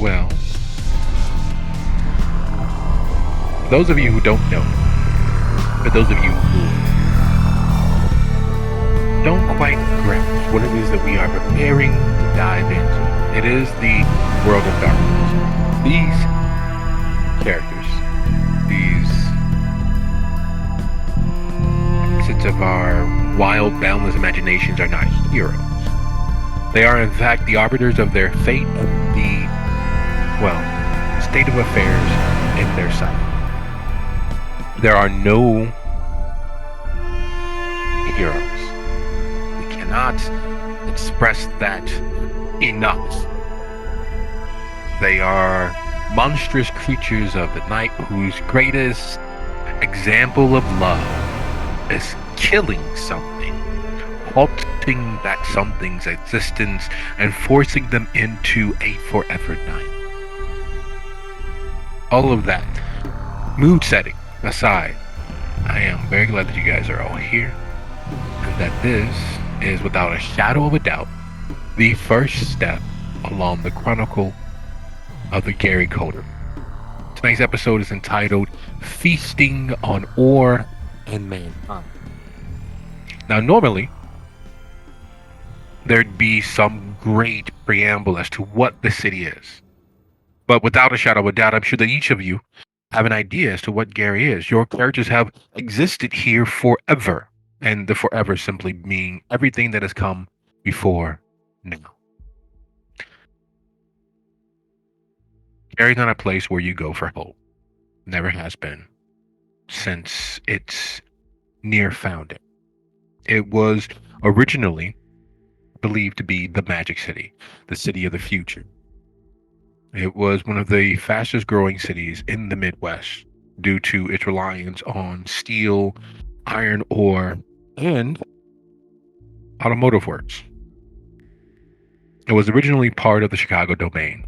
Well, for those of you who don't know, for those of you who don't quite grasp what it is that we are preparing to dive into, it is the world of darkness. These characters, these facets of our wild, boundless imaginations are not heroes. They are, in fact, the arbiters of their fate and the, well, state of affairs in their sight. There are no heroes. We cannot express that enough. They are monstrous creatures of the night whose greatest example of love is killing something, halting that something's existence, and forcing them into a forever night. All of that mood setting aside, I am very glad that you guys are all here, and that this is, without a shadow of a doubt, the first step along the chronicle of the Gary Coterie. Tonight's episode is entitled Feasting on Ore and Mankind. Now, normally, there'd be some great preamble as to what the city is. But without a shadow of a doubt, I'm sure that each of you have an idea as to what Gary is. Your characters have existed here forever, and the forever simply meaning everything that has come before now. Gary's not a place where you go for hope. Never has been since its near founding. It was originally believed to be the Magic City, the city of the future. It was one of the fastest growing cities in the Midwest due to its reliance on steel, iron ore, and automotive works. It was originally part of the Chicago domain.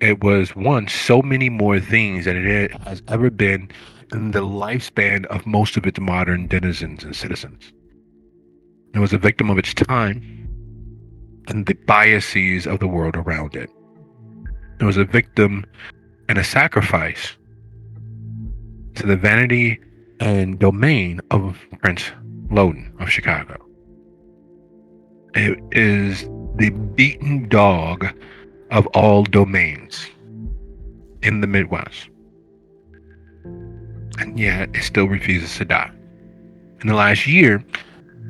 It was once so many more things than it has ever been in the lifespan of most of its modern denizens and citizens. It was a victim of its time and the biases of the world around it. It was a victim and a sacrifice to the vanity and domain of Prince Loden of Chicago. It is the beaten dog of all domains in the Midwest. And yet it still refuses to die. In the last year,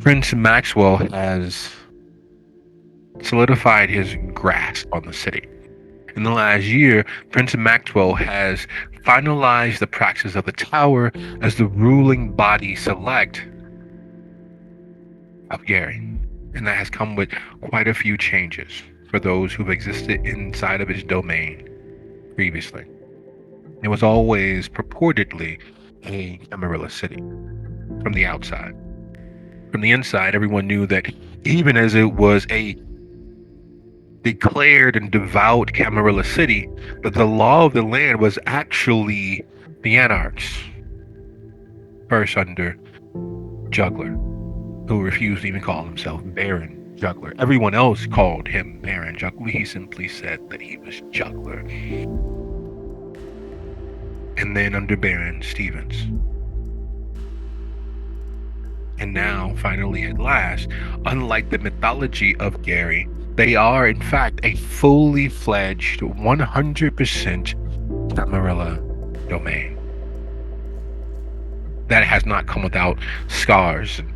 Prince Maxwell has solidified his grasp on the city. In the last year, Prince Maxwell has finalized the praxis of the Tower as the ruling body select of Gary. And that has come with quite a few changes for those who've existed inside of its domain previously. It was always purportedly a Camarilla city from the outside. From the inside, everyone knew that even as it was a declared and devout Camarilla city, that the law of the land was actually the anarchs. First under Juggler, who refused to even call himself Baron Juggler. Everyone else called him Baron Juggler. He simply said that he was Juggler. And then under Baron Stevens. And now, finally at last, unlike the mythology of Gary, they are, in fact, a fully fledged 100% Camarilla domain. That has not come without scars, and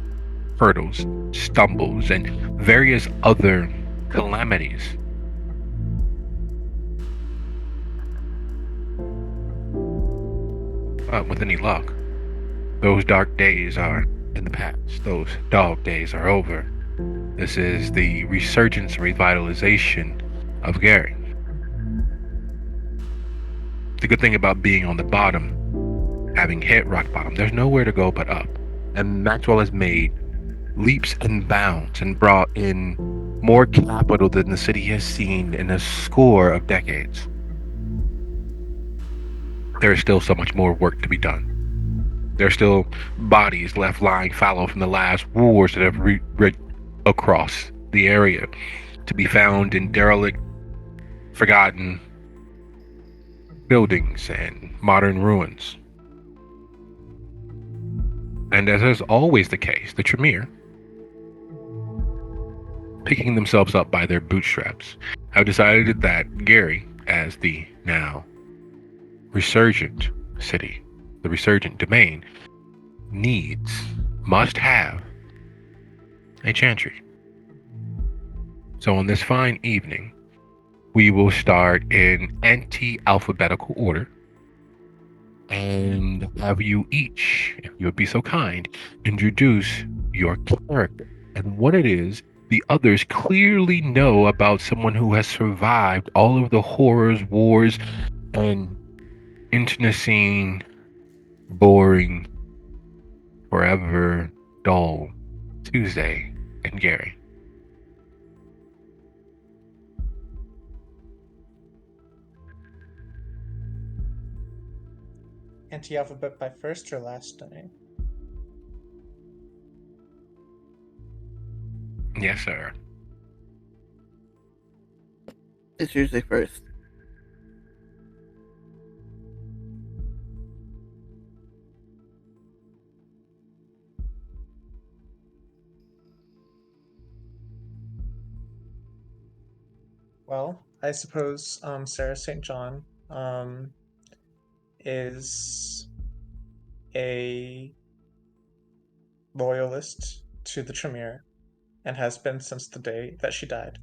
hurdles, stumbles, and various other calamities. But with any luck, those dark days are in the past. Those dog days are over. This is the resurgence and revitalization of Gary. The good thing about being on the bottom, having hit rock bottom, there's nowhere to go but up. And Maxwell has made leaps and bounds and brought in more capital than the city has seen in a score of decades. There is still so much more work to be done. There are still bodies left lying fallow from the last wars that have across the area to be found in derelict forgotten buildings and modern ruins. And as is always the case, the Tremere, picking themselves up by their bootstraps, have decided that Gary, as the now resurgent city, the resurgent domain, must have a chantry. So on this fine evening, we will start in anti-alphabetical order and have you each, if you would be so kind, introduce your character and what it is the others clearly know about someone who has survived all of the horrors, wars, and internecine, boring, forever dull Tuesday and Gary. Anti-alphabet by first or last name? Yes, sir. It's usually first. Well, I suppose Sarah St. John is a loyalist to the Tremere and has been since the day that she died.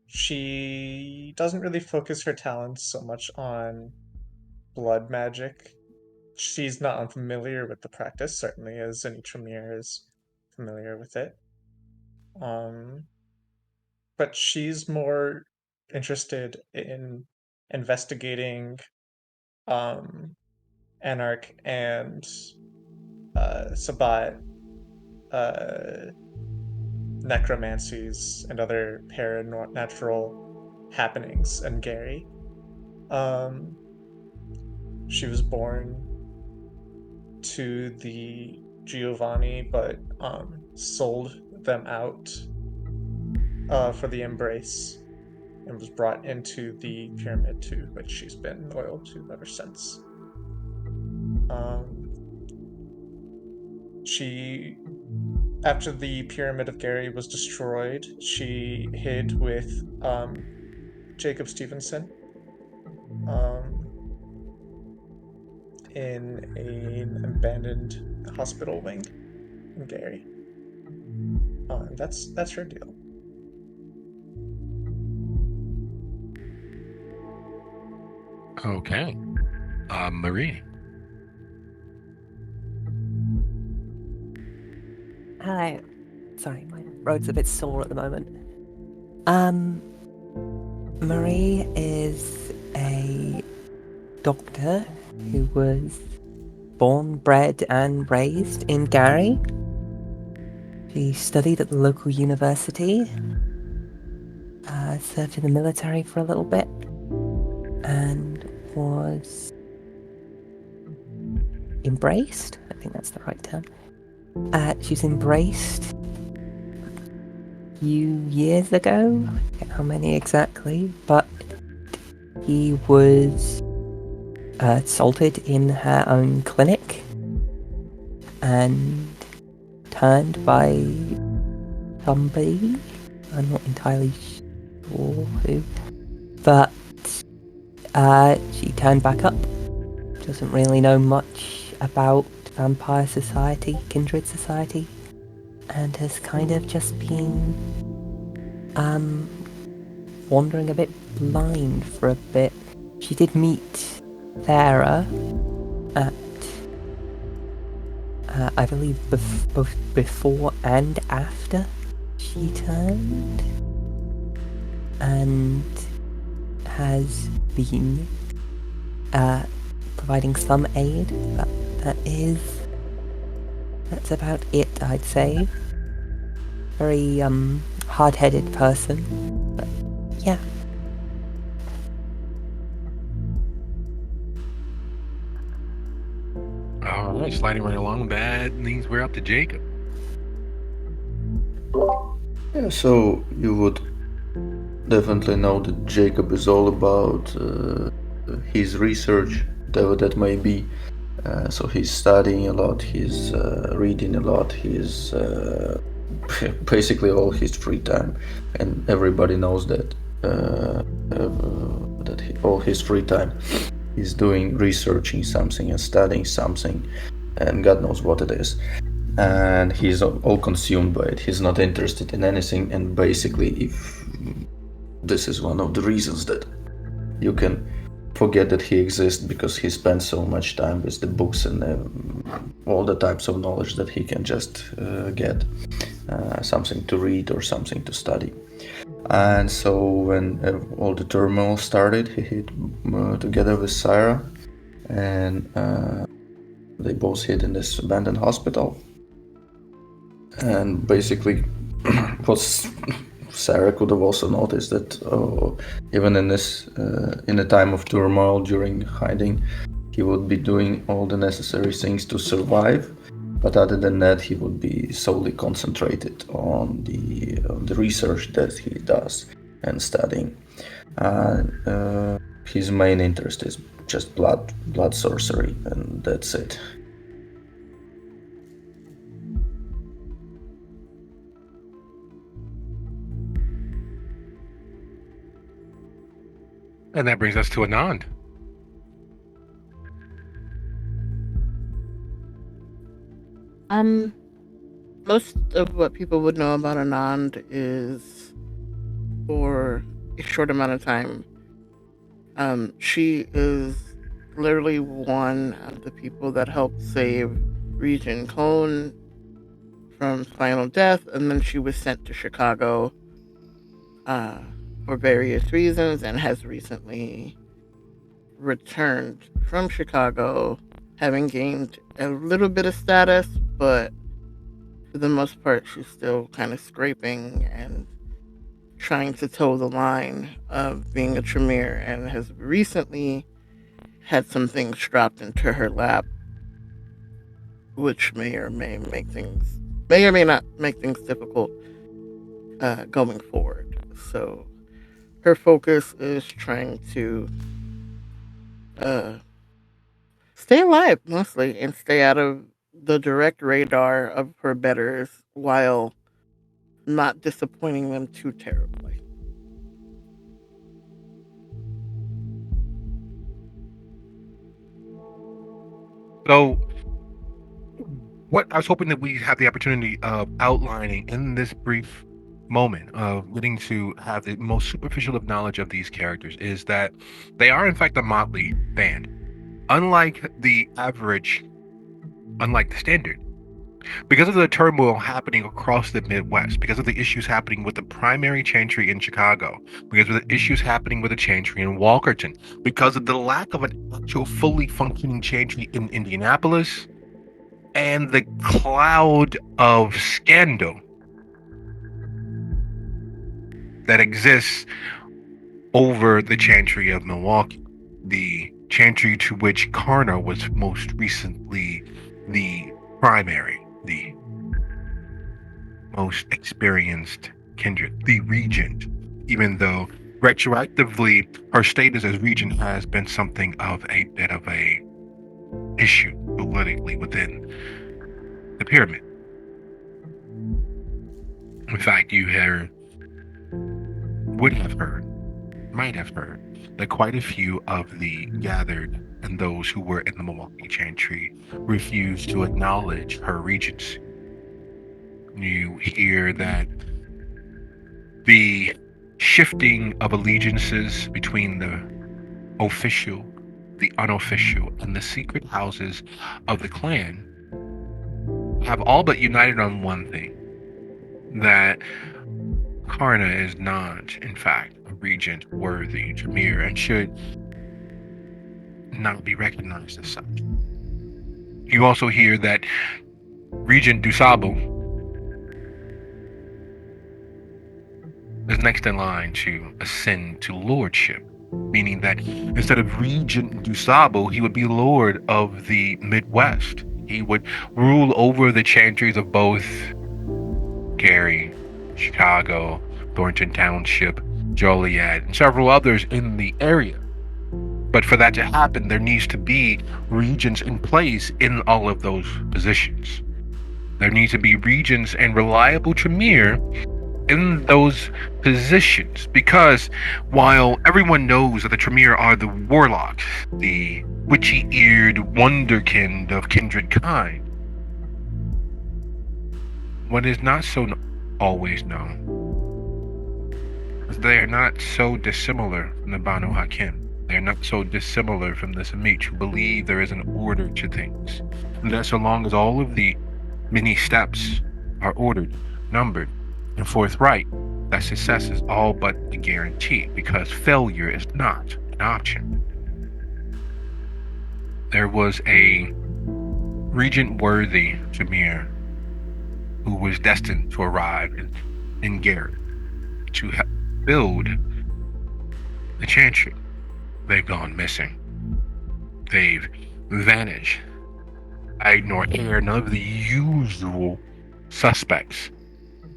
She doesn't really focus her talents so much on blood magic. She's not unfamiliar with the practice, certainly, as any Tremere is familiar with it. Um, but she's more interested in investigating Anarch and Sabat uh, necromancies and other paranatural happenings in Gary. Um, she was born to the Giovanni, but sold them out for the Embrace and was brought into the pyramid, to which she's been loyal to ever since. Um, she, after the Pyramid of Gary was destroyed, she hid with Jacob Stevenson um, in an abandoned hospital wing in Gary. That's her deal. Okay. Marie. Hello. Sorry, my throat's a bit sore at the moment. Marie is a doctor who was born, bred, and raised in Gary. She studied at the local university, served in the military for a little bit, and was embraced. I think that's the right term. She was embraced a few years ago. I forget how many exactly, but he was assaulted in her own clinic and turned by somebody. I'm not entirely sure who, but she turned back up. Doesn't really know much about vampire society, kindred society, and has kind of just been wandering a bit blind for a bit. She did meet Sarah at I believe both before and after she turned, and has been providing some aid, but that's about it, I'd say. Very hard-headed person, but yeah. All right, sliding right along. That means we're up to Jacob. Yeah, so you would definitely know that Jacob is all about his research, whatever that may be. So he's studying a lot, he's reading a lot, he's basically all his free time, and everybody knows that all his free time he's doing researching something and studying something, and God knows what it is. And he's all consumed by it. He's not interested in anything, and basically, if this is one of the reasons that you can forget that he exists, because he spends so much time with the books and all the types of knowledge that he can just get something to read or something to study. And so when all the turmoil started, he hid together with Sarah, and they both hid in this abandoned hospital. And basically, was Sarah could have also noticed that even in this in a time of turmoil during hiding, he would be doing all the necessary things to survive. But other than that, he would be solely concentrated on the research that he does and studying. His main interest is just blood sorcery, and that's it. And that brings us to Anand. Most of what people would know about Anand is for a short amount of time. She is literally one of the people that helped save Regent Cone from final death, and then she was sent to Chicago for various reasons, and has recently returned from Chicago, having gained a little bit of status, but for the most part, she's still kind of scraping and trying to toe the line of being a Tremere, and has recently had some things dropped into her lap, which may or may not make things difficult going forward. So her focus is trying to stay alive mostly, and stay out of the direct radar of her betters while not disappointing them too terribly. So, what I was hoping that we have the opportunity of outlining in this brief moment of getting to have the most superficial of knowledge of these characters is that they are, in fact, a motley band. Unlike the standard, because of the turmoil happening across the Midwest, because of the issues happening with the primary chantry in Chicago, because of the issues happening with the chantry in Walkerton, because of the lack of an actual fully functioning chantry in Indianapolis, and the cloud of scandal that exists over the chantry of Milwaukee, the chantry to which Karna was most recently the primary, the most experienced kindred, the regent, even though retroactively her status as regent has been something of a bit of a issue politically within the pyramid. In fact, might have heard, that quite a few of the gathered and those who were in the Milwaukee Chantry refused to acknowledge her regency. You hear that the shifting of allegiances between the official, the unofficial, and the secret houses of the clan have all but united on one thing: that Karna is not, in fact, a regent worthy Tremere and should not be recognized as such. You also hear that Regent Dusabo is next in line to ascend to lordship, meaning that instead of Regent Dusabo, he would be Lord of the Midwest. He would rule over the chantries of both Gary Chicago, Thornton Township, Joliet, and several others in the area. But for that to happen, there needs to be regents in place in all of those positions. There needs to be regents and reliable Tremere in those positions, because while everyone knows that the Tremere are the warlocks, the witchy-eared wonderkind of kindred kind, what is not so always known is they are not so dissimilar from the Banu Hakim. They are not so dissimilar from the Samich, who believe there is an order to things, and that so long as all of the many steps are ordered, numbered, and forthright, that success is all but a guarantee, because failure is not an option. There was a regent-worthy Jameer who was destined to arrive in Garrett to build the Chantry. They've gone missing. They've vanished. I nor hear none of the usual suspects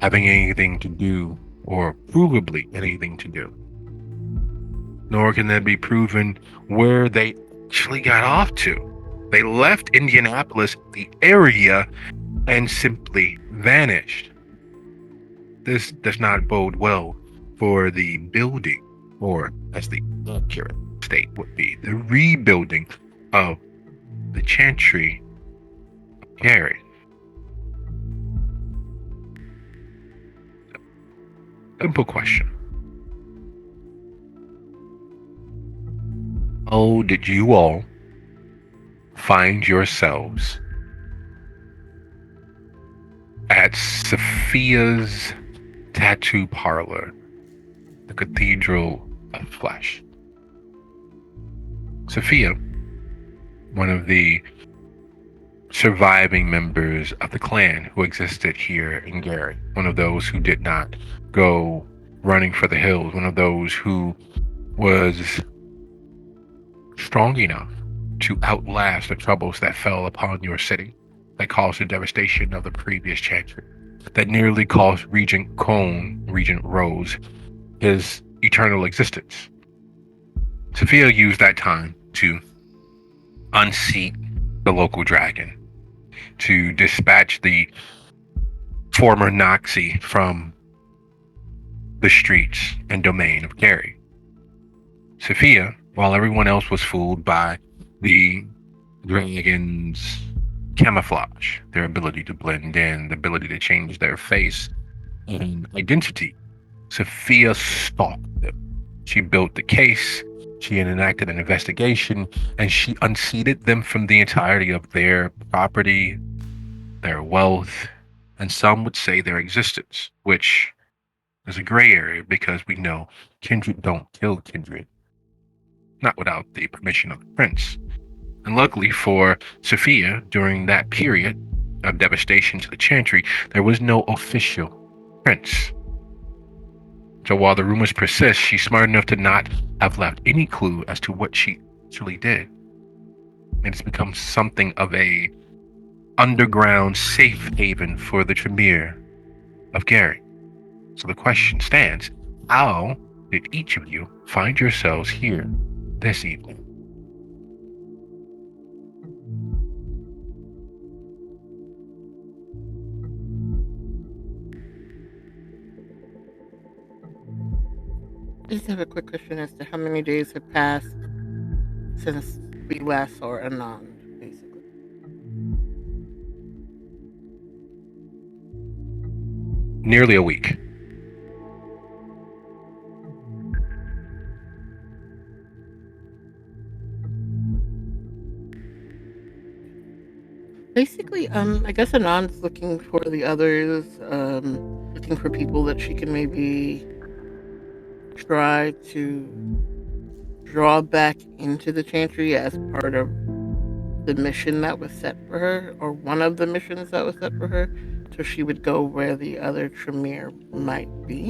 having anything to do, or provably anything to do. Nor can there be proven where they actually got off to. They left Indianapolis, the area, and simply vanished. This does not bode well for the building, or as the accurate state would be, the rebuilding of the Chantry of Gary. Simple question. How did you all find yourselves at Sophia's tattoo parlor, the Cathedral of Flesh? Sophia, one of the surviving members of the clan who existed here in Gary, one of those who did not go running for the hills, one of those who was strong enough to outlast the troubles that fell upon your city, that caused the devastation of the previous chantry, that nearly cost Regent Cone, Regent Rose, his eternal existence. Sophia used that time to unseat the local dragon, to dispatch the former Noxie from the streets and domain of Gary. Sophia, while everyone else was fooled by the dragon's camouflage, their ability to blend in, the ability to change their face and identity, Sophia stalked them. She built the case, she enacted an investigation, and she unseated them from the entirety of their property, their wealth, and some would say their existence, which is a gray area because we know kindred don't kill kindred, not without the permission of the prince. And luckily for Sophia, during that period of devastation to the Chantry, there was no official prince. So while the rumors persist, she's smart enough to not have left any clue as to what she actually did. And it's become something of a underground safe haven for the Tremere of Gary. So the question stands, how did each of you find yourselves here this evening? I just have a quick question as to how many days have passed since we last saw Anand, basically. Nearly a week. Basically, I guess Anand's looking for the others, looking for people that she can maybe try to draw back into the Chantry as part of the mission that was set for her, or one of the missions that was set for her, so she would go where the other Tremere might be.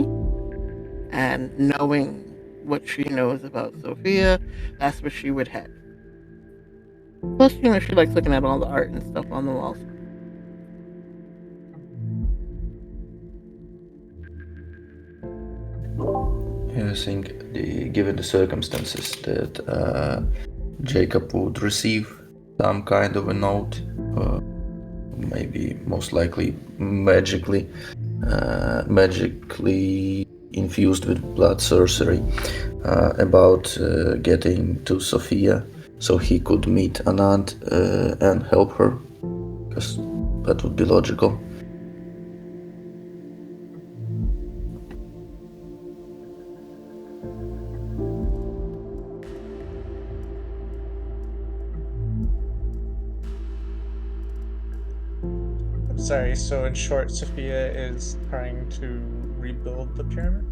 And knowing what she knows about Sophia, that's where she would head. Plus, she likes looking at all the art and stuff on the walls. You think, given the circumstances, that Jacob would receive some kind of a note, maybe most likely magically infused with blood sorcery, about getting to Sophia so he could meet Anand and help her, because that would be logical. I'm sorry, so in short, Sophia is trying to rebuild the pyramid?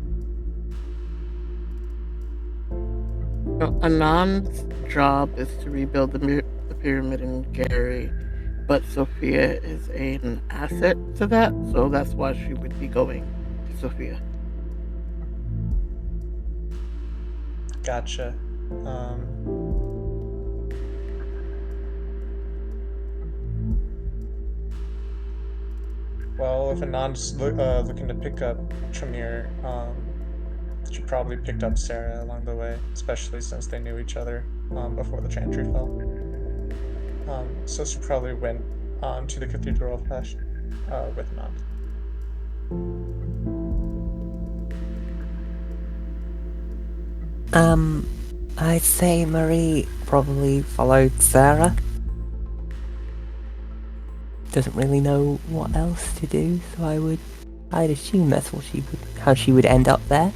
So Anand's job is to rebuild the pyramid in Gary, but Sophia is an asset to that, so that's why she would be going to Sophia. Gotcha. Well, if Anand's looking to pick up Tremere, she probably picked up Sarah along the way, especially since they knew each other before the Chantry fell. So she probably went to the Cathedral of Hesh with Anand. I'd say Marie probably followed Sarah. Doesn't really know what else to do, so I'd assume that's how she would end up there.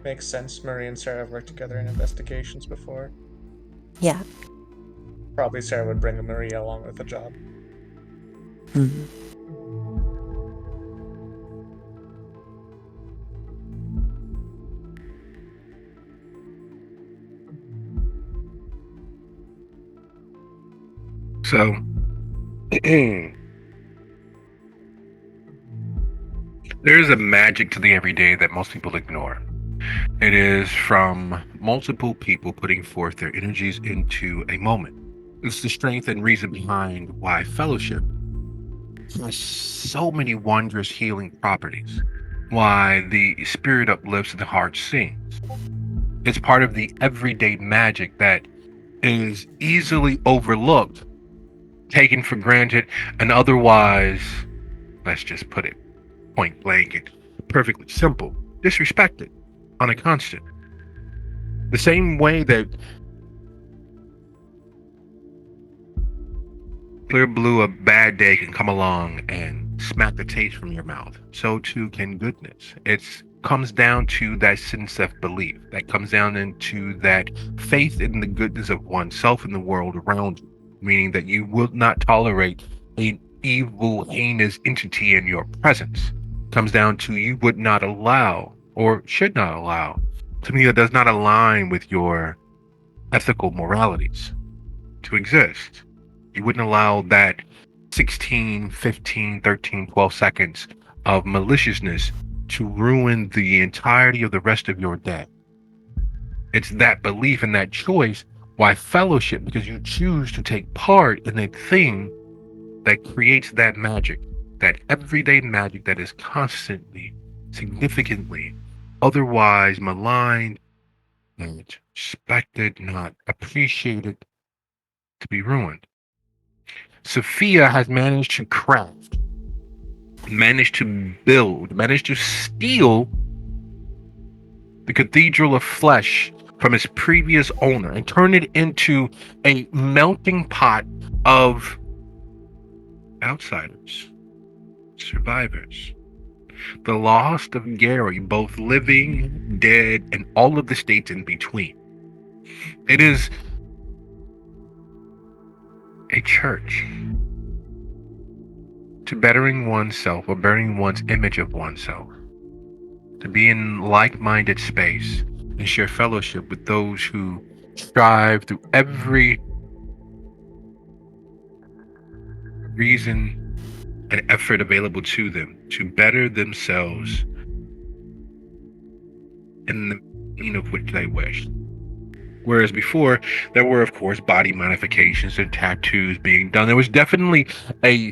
Makes sense. Marie and Sarah have worked together in investigations before. Yeah. Probably Sarah would bring Marie along with the job. Hmm. So, there is a magic to the everyday that most people ignore. It is from multiple people putting forth their energies into a moment. It's the strength and reason behind why fellowship has so many wondrous healing properties, why the spirit uplifts and the heart sings. It's part of the everyday magic that is easily overlooked, taken for granted, and otherwise, let's just put it point blank and perfectly simple, disrespected on a constant. The same way that clear blue, a bad day can come along and smack the taste from your mouth, so too can goodness. It comes down to that sense of belief, that comes down into that faith in the goodness of oneself and the world around you, meaning that you will not tolerate an evil, heinous entity in your presence. Comes down to you would not allow or should not allow something that does not align with your ethical moralities to exist. You wouldn't allow that 16, 15, 13, 12 seconds of maliciousness to ruin the entirety of the rest of your day. It's that belief and that choice why fellowship, because you choose to take part in a thing that creates that magic, that everyday magic that is constantly, significantly, otherwise maligned, not respected, not appreciated, to be ruined. Sophia has managed to craft, managed to build, managed to steal the Cathedral of Flesh from its previous owner and turn it into a melting pot of outsiders, survivors. The lost of Gary, both living, dead, and all of the states in between. It is a church to bettering oneself or bettering one's image of oneself, to be in like-minded space and share fellowship with those who strive through every reason and effort available to them to better themselves in the meaning of which they wish. Whereas before, there were, of course, body modifications and tattoos being done. There was definitely a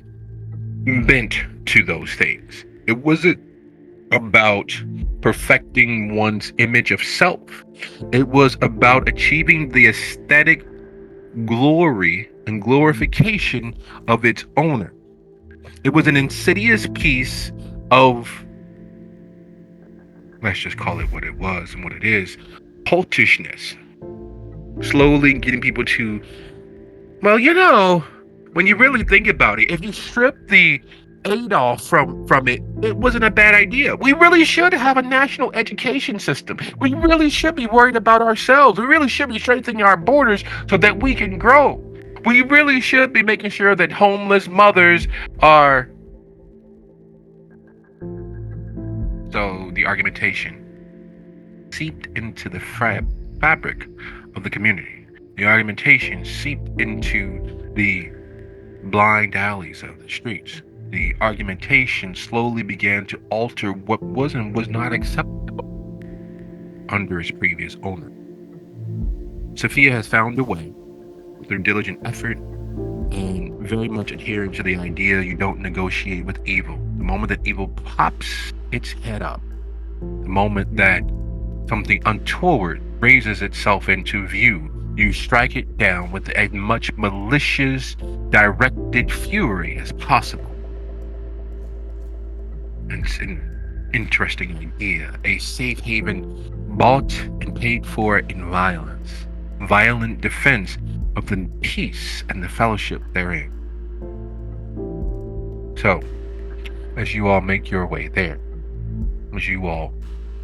bent to those things. It wasn't about perfecting one's image of self. It was about achieving the aesthetic glory and glorification of its owner. It was an insidious piece of, let's just call it what it was and what it is, cultishness. Slowly getting people to, well, when you really think about it, if you strip the Adolf from it, it wasn't a bad idea. We really should have a national education system. We really should be worried about ourselves. We really should be strengthening our borders so that we can grow. We really should be making sure that homeless mothers are. So the argumentation seeped into the fabric of the community. The argumentation seeped into the blind alleys of the streets. The argumentation slowly began to alter what was and was not acceptable under its previous owner. Sophia has found a way, through diligent effort and very much adhering to the idea you don't negotiate with evil. The moment that evil pops its head up, the moment that something untoward raises itself into view, you strike it down with as much malicious, directed fury as possible. It's an interesting idea. A safe haven bought and paid for in violence. Violent defense of the peace and the fellowship therein. So, as you all make your way there, as you all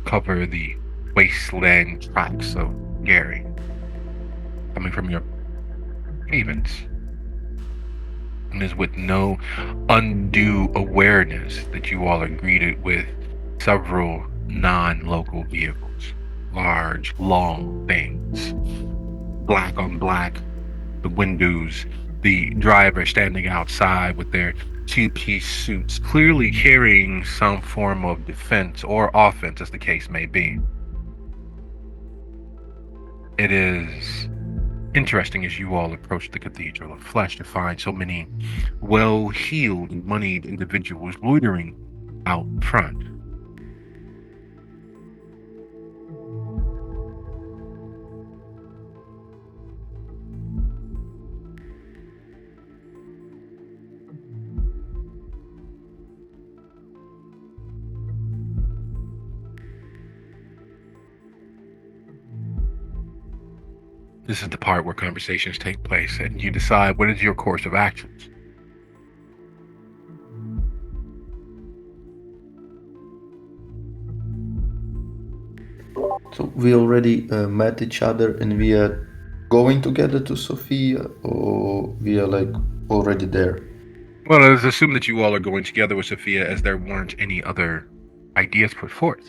cover the wasteland tracks of Gary, coming from your havens, and is with no undue awareness that you all are greeted with several non-local vehicles, large, long things, black on black, the windows, the driver standing outside with their two-piece suits, clearly carrying some form of defense or offense, as the case may be. It is interesting as you all approach the Cathedral of Flesh to find so many well-heeled and moneyed individuals loitering out front. This is the part where conversations take place and you decide what is your course of actions. So we already met each other and we are going together to Sofia, or we are like already there? Well, let's assume that you all are going together with Sophia, as there weren't any other ideas put forth.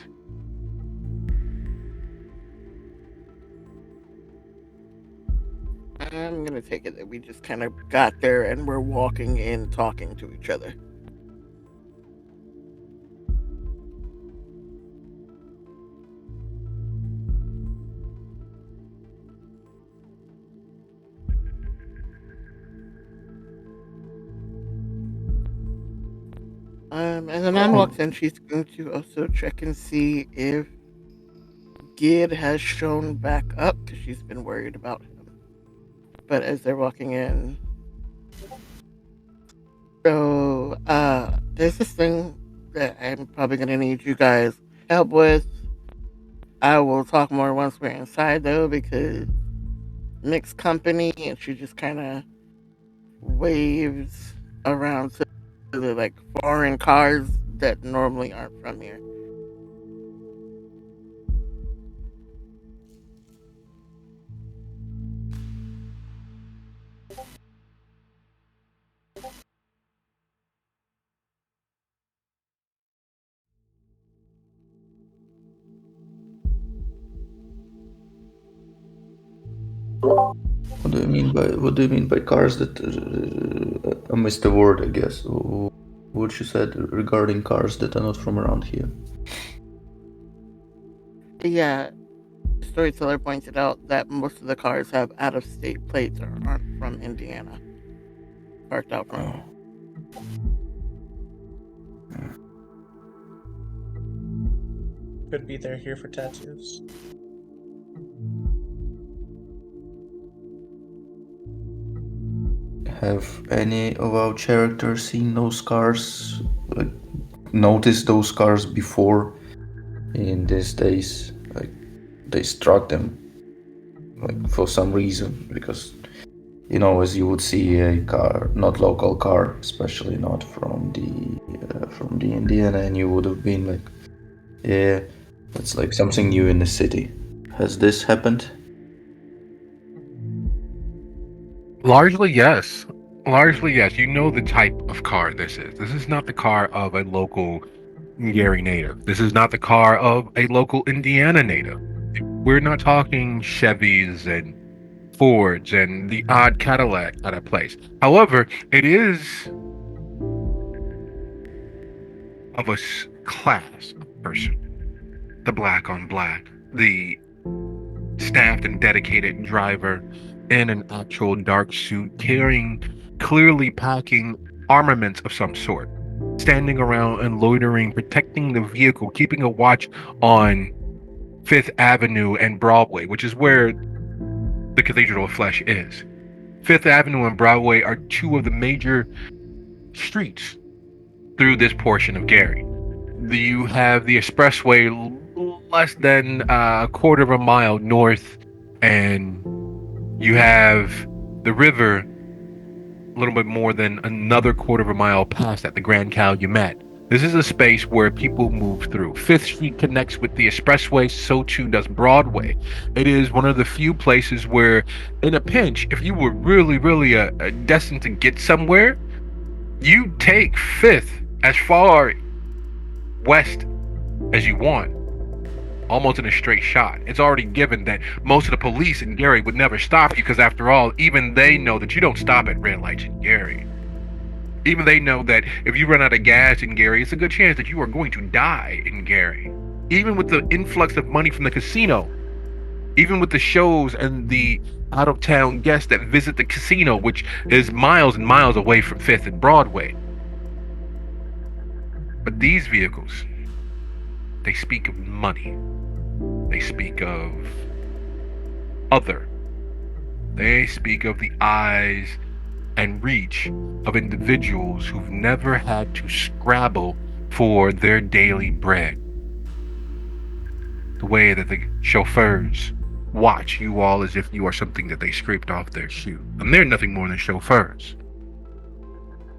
I'm gonna take it that we just kind of got there and we're walking in, talking to each other. And then Anne walks in. She's going to also check and see if Gid has shown back up because she's been worried about him. But as they're walking in, so there's this thing that I'm probably gonna need you guys help with. I will talk more once we're inside though, because mixed company, and she just kind of waves around to the like foreign cars that normally aren't from here. What do you mean by cars that I missed the word, I guess. What she said regarding cars that are not from around here? Yeah, storyteller pointed out that most of the cars have out-of-state plates or aren't from Indiana, parked out front. Could be they're here for tattoos. Have any of our characters seen those cars? Like, noticed those cars before in these days? Like, they struck them, like, for some reason, because as you would see a car, not local car, especially not from the Indiana, and you would have been like, yeah, that's like something new in the city. Has this happened? Largely, yes. Largely, yes. You know the type of car this is. This is not the car of a local Gary native. This is not the car of a local Indiana native. We're not talking Chevys and Fords and the odd Cadillac at a place. However, it is of a class of person. The black on black, the staffed and dedicated driver in an actual dark suit, carrying, clearly packing armaments of some sort, standing around and loitering, protecting the vehicle, keeping a watch on Fifth Avenue and Broadway, which is where the Cathedral of Flesh is. Fifth Avenue and Broadway are two of the major streets through this portion of Gary. You have the expressway less than a quarter of a mile north, and you have the river a little bit more than another quarter of a mile past at the Grand Calumet. This is a space where people move through. Fifth Street connects with the expressway, so too does Broadway. It is one of the few places where, in a pinch, if you were really destined to get somewhere, you take Fifth as far west as you want, almost in a straight shot. It's already given that most of the police in Gary would never stop you because, after all, even they know that you don't stop at red lights in Gary. Even they know that if you run out of gas in Gary, it's a good chance that you are going to die in Gary. Even with the influx of money from the casino, even with the shows and the out-of-town guests that visit the casino, which is miles and miles away from Fifth and Broadway. But these vehicles, they speak of money. They speak of other. They speak of the eyes and reach of individuals who've never had to scrabble for their daily bread. The way that the chauffeurs watch you all as if you are something that they scraped off their shoe. And they're nothing more than chauffeurs.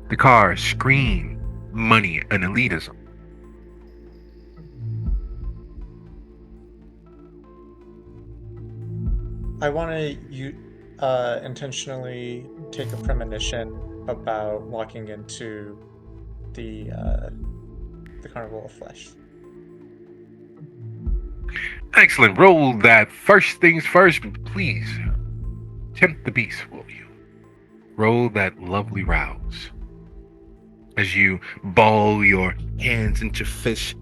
The cars scream money and elitism. I want to intentionally take a premonition about walking into the Carnival of Flesh. Excellent. Roll that. First things first, please. Tempt the beast, will you? Roll that lovely rouse. As you ball your hands into fists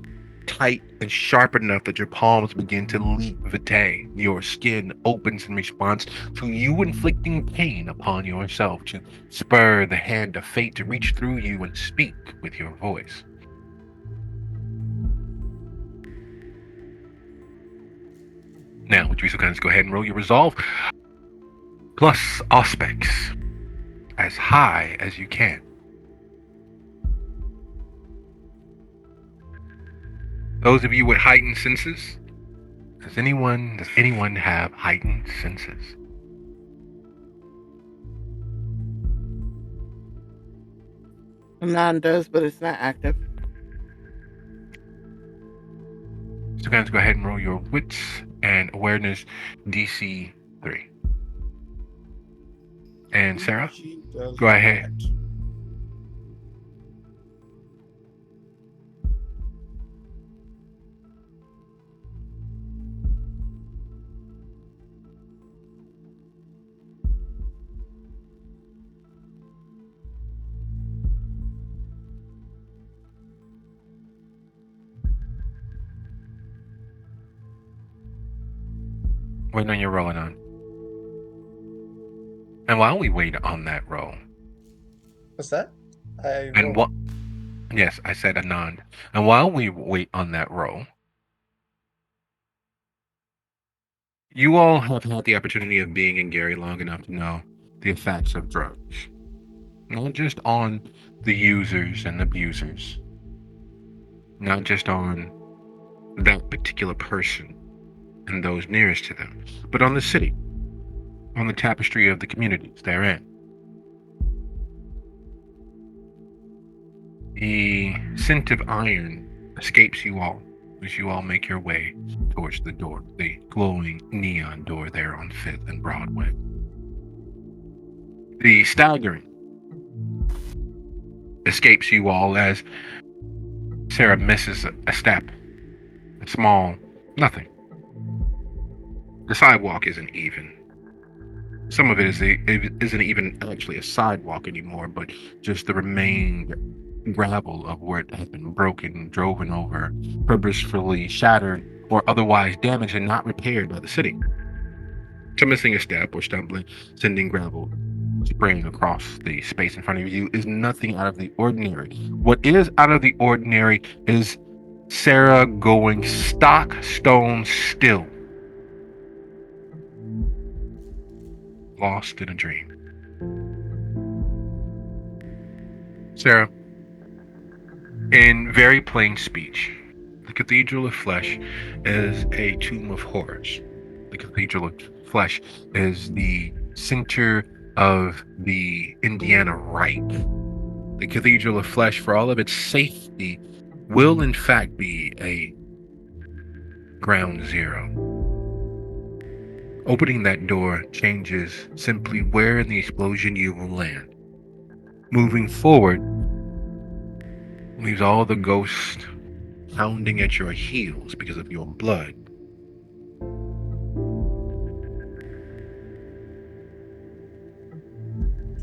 tight and sharp enough that your palms begin to leap vitae. Your skin opens in response to you inflicting pain upon yourself to spur the hand of fate to reach through you and speak with your voice. Now, would you so kind of go ahead and roll your resolve? Plus aspects as high as you can. Those of you with heightened senses, does anyone have heightened senses? None does, but it's not active. So guys, go ahead and roll your wits and awareness DC 3. And Sarah, go ahead. Wait on your rolling on. And while we wait on that roll. What's that? Yes, I said Anand. And while we wait on that roll, You all have had the opportunity of being in Gary long enough to know the effects of drugs, not just on the users and abusers, not just on that particular person and those nearest to them, but on the city, on the tapestry of the communities therein. The scent of iron escapes you all as you all make your way towards the door, the glowing neon door there on 5th and Broadway. The staggering escapes you all as Sarah misses a step, a small nothing. The sidewalk isn't even. Some of it isn't even actually a sidewalk anymore, but just the remained gravel of where it has been broken, driven over, purposefully shattered, or otherwise damaged and not repaired by the city. So missing a step or stumbling, sending gravel spraying across the space in front of you is nothing out of the ordinary. What is out of the ordinary is Sarah going stock stone still, lost in a dream. Sarah, in very plain speech, the Cathedral of Flesh is a tomb of horrors. The Cathedral of Flesh is the center of the Indiana Reich. The Cathedral of Flesh, for all of its safety, will in fact be a ground zero. Opening that door changes simply where in the explosion you will land. Moving forward leaves all the ghosts pounding at your heels because of your blood.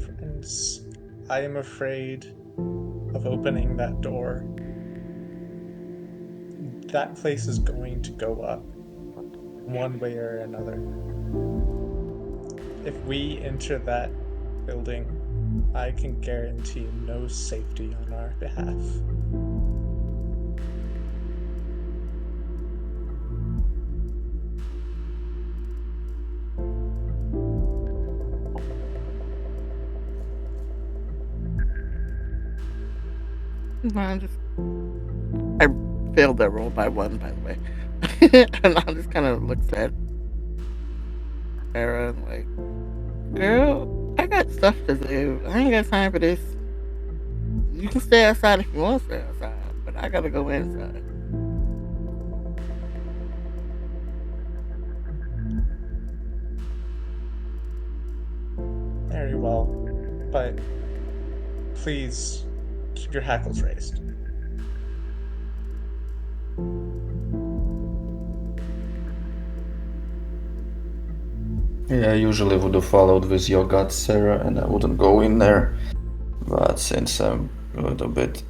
Friends, I am afraid of opening that door. That place is going to go up, one way or another. If we enter that building, I can guarantee no safety on our behalf. No, I failed that roll by 1, by the way. And I just kind of looks at Sarah and like, girl, I got stuff to do. I ain't got time for this. You can stay outside if you want to stay outside, but I gotta go inside. Very well, but please keep your hackles raised. Yeah, I usually would have followed with your guts, Sarah, and I wouldn't go in there. But since I'm a little bit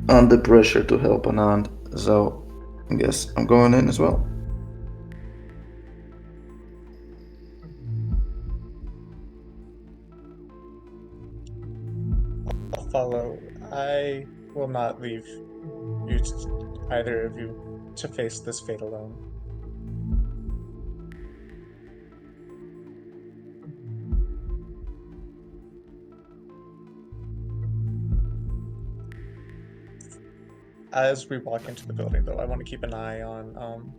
under pressure to help Anand, so I guess I'm going in as well. I'll follow. I will not leave you, either of you, to face this fate alone. As we walk into the building, though, I want to keep an eye on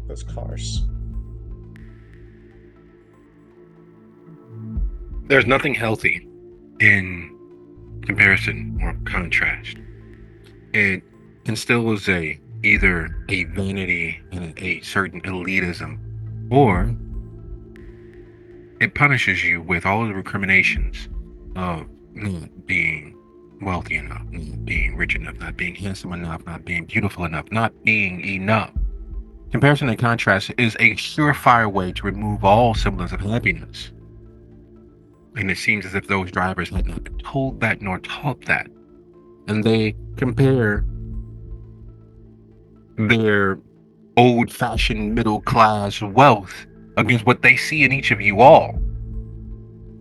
those cars. There's nothing healthy in comparison or contrast. It instills either a vanity and a certain elitism, or it punishes you with all of the recriminations of not being wealthy enough, not being rich enough, not being handsome enough, not being beautiful enough, not being enough. Comparison and contrast is a surefire way to remove all semblance of happiness. And it seems as if those drivers had not been told that nor taught that. And they compare their old-fashioned middle-class wealth against what they see in each of you all.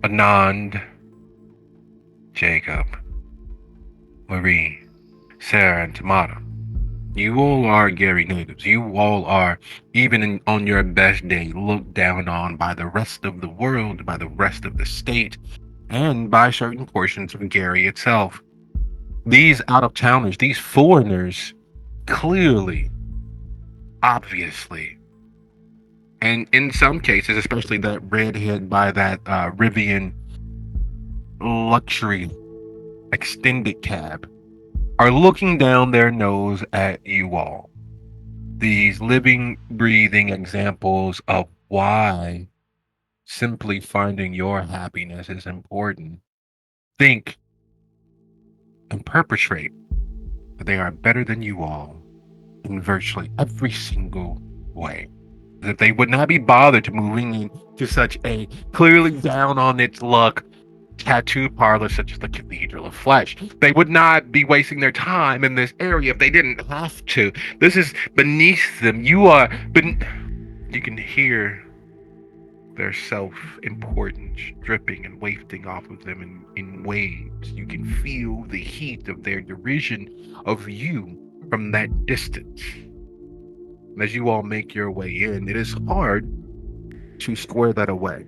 Anand, Jacob, Marie, Sarah, and Tamara. You all are Gary natives. You all are, even on your best day, looked down on by the rest of the world, by the rest of the state, and by certain portions of Gary itself. These out of towners, these foreigners, clearly, obviously, and in some cases, especially that redhead by that Rivian luxury extended cab, are looking down their nose at you all. These living, breathing examples of why simply finding your happiness is important. Think and perpetrate that they are better than you all in virtually every single way. That they would not be bothered to moving into such a clearly down on its luck tattoo parlor such as the Cathedral of Flesh. They would not be wasting their time in this area if they didn't have to. This is beneath them. You can hear their self-importance dripping and wafting off of them in waves. You can feel the heat of their derision of you from that distance. As you all make your way in, it is hard to square that away.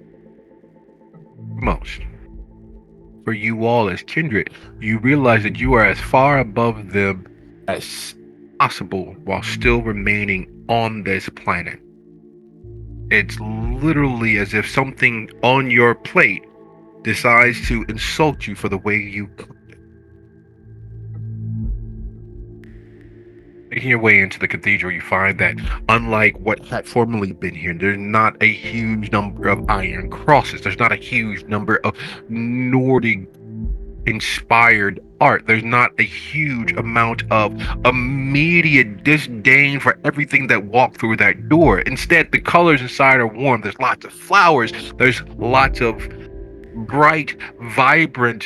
Most. For you all as kindred, you realize that you are as far above them as possible while still remaining on this planet. It's literally as if something on your plate decides to insult you for the way you cooked it. Making your way into the cathedral, you find that unlike what had formerly been here, there's not a huge number of iron crosses. There's not a huge number of Nordic inspired art. There's not a huge amount of immediate disdain for everything that walked through that door. Instead, the colors inside are warm. There's lots of flowers. There's lots of bright, vibrant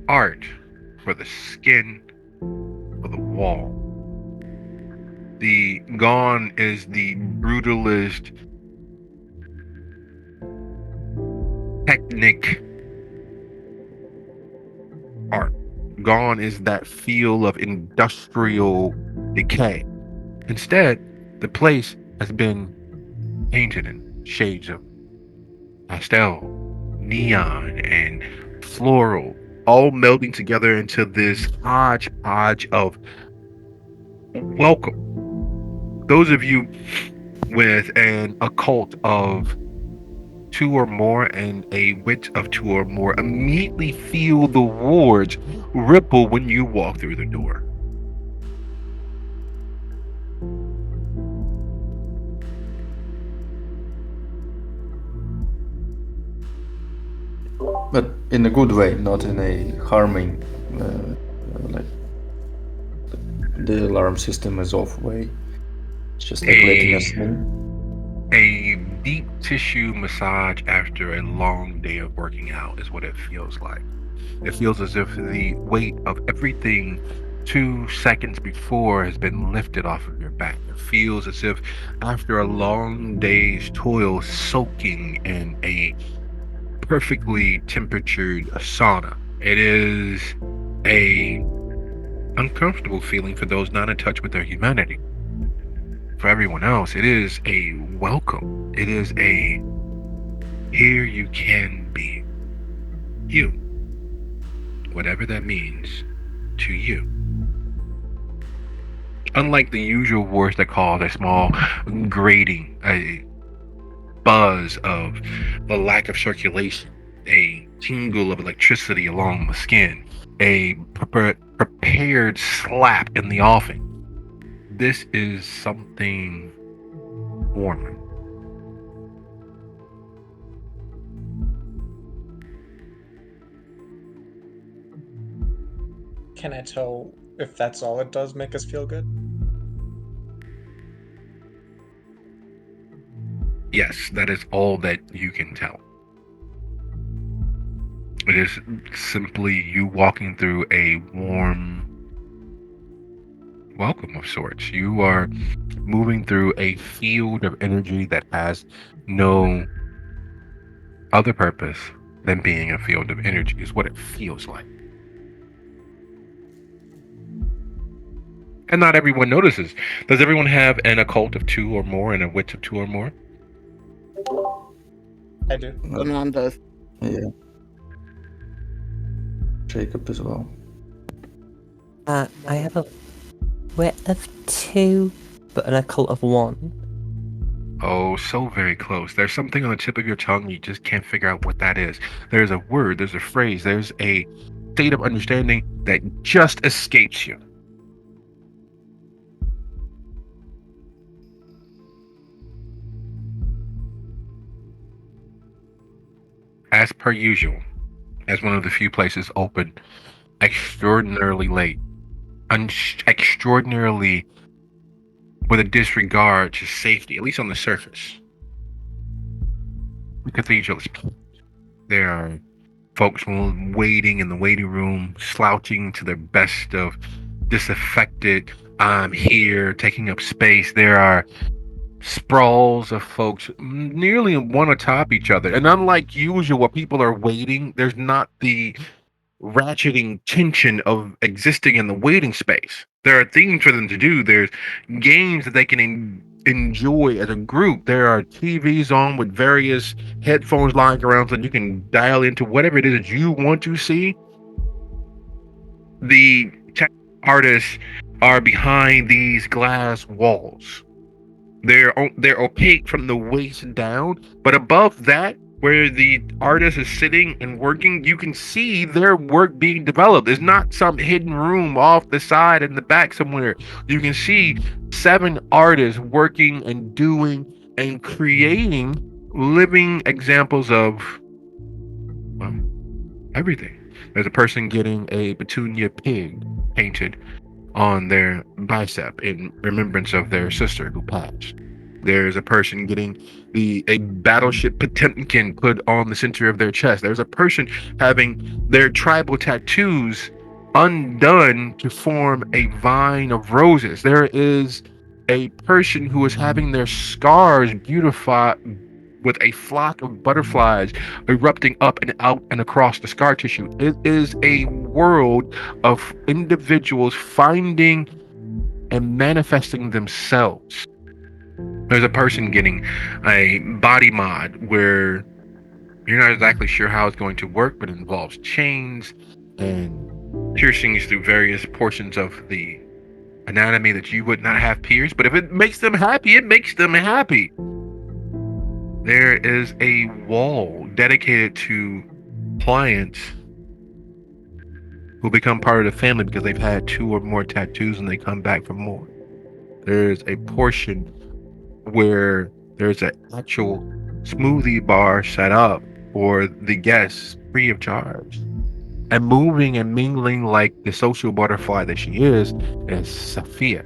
art for the skin, for the wall. The gone is the brutalist technic art. Gone is that feel of industrial decay. Instead, the place has been painted in shades of pastel, neon, and floral, all melding together into this hodgepodge of welcome. Those of you with an occult of 2 or more and a wit of 2 or more immediately feel the wards ripple when you walk through the door. But in a good way, not in a harming, like the alarm system is off way. It's just like letting us in. A deep tissue massage after a long day of working out is what it feels like. It feels as if the weight of everything 2 seconds before has been lifted off of your back. It feels as if after a long day's toil soaking in a perfectly temperatured sauna. It is a uncomfortable feeling for those not in touch with their humanity. For everyone else, it is a welcome. It is a here you can be you, whatever that means to you. Unlike the usual voice that cause a small grating, a buzz of the lack of circulation, a tingle of electricity along the skin, a prepared slap in the offing. This is something warmer. Can I tell if that's all it does make us feel good? Yes, that is all that you can tell. It is simply you walking through a warm welcome of sorts. You are moving through a field of energy that has no other purpose than being a field of energy, is what it feels like. And not everyone notices. Does everyone have an occult of 2 or more and a wit of 2 or more? I do. Anon does. Yeah. Jacob as well. I have a wit of 2, but an occult of 1. Oh, so very close. There's something on the tip of your tongue, you just can't figure out what that is. There's a word, there's a phrase, there's a state of understanding that just escapes you. As per usual, as one of the few places open extraordinarily late, extraordinarily with a disregard to safety, at least on the surface. The cathedral is packed. There are folks waiting in the waiting room, slouching to their best of disaffected, I'm here, taking up space. There are sprawls of folks nearly one atop each other. And unlike usual, where people are waiting, there's not the ratcheting tension of existing in the waiting space. There are things for them to do. There's games that they can enjoy as a group. There are TVs on with various headphones lying around so that you can dial into whatever it is that you want to see. The artists are behind these glass walls. They're opaque from the waist down, but above that, where the artist is sitting and working, you can see their work being developed. It's not some hidden room off the side in the back somewhere. You can see 7 artists working and doing and creating living examples of, well, everything. There's a person getting a petunia pig painted on their bicep in remembrance of their sister who passed. There's a person getting a battleship Potemkin put on the center of their chest. There's a person having their tribal tattoos undone to form a vine of roses. There is a person who is having their scars beautified with a flock of butterflies erupting up and out and across the scar tissue. It is a world of individuals finding and manifesting themselves. There's a person getting a body mod where you're not exactly sure how it's going to work, but it involves chains and piercings through various portions of the anatomy that you would not have pierced. But if it makes them happy, it makes them happy. There is a wall dedicated to clients who become part of the family because they've had 2 or more tattoos and they come back for more. There's a portion where there's an actual smoothie bar set up for the guests free of charge. And moving and mingling like the social butterfly that she is Sophia.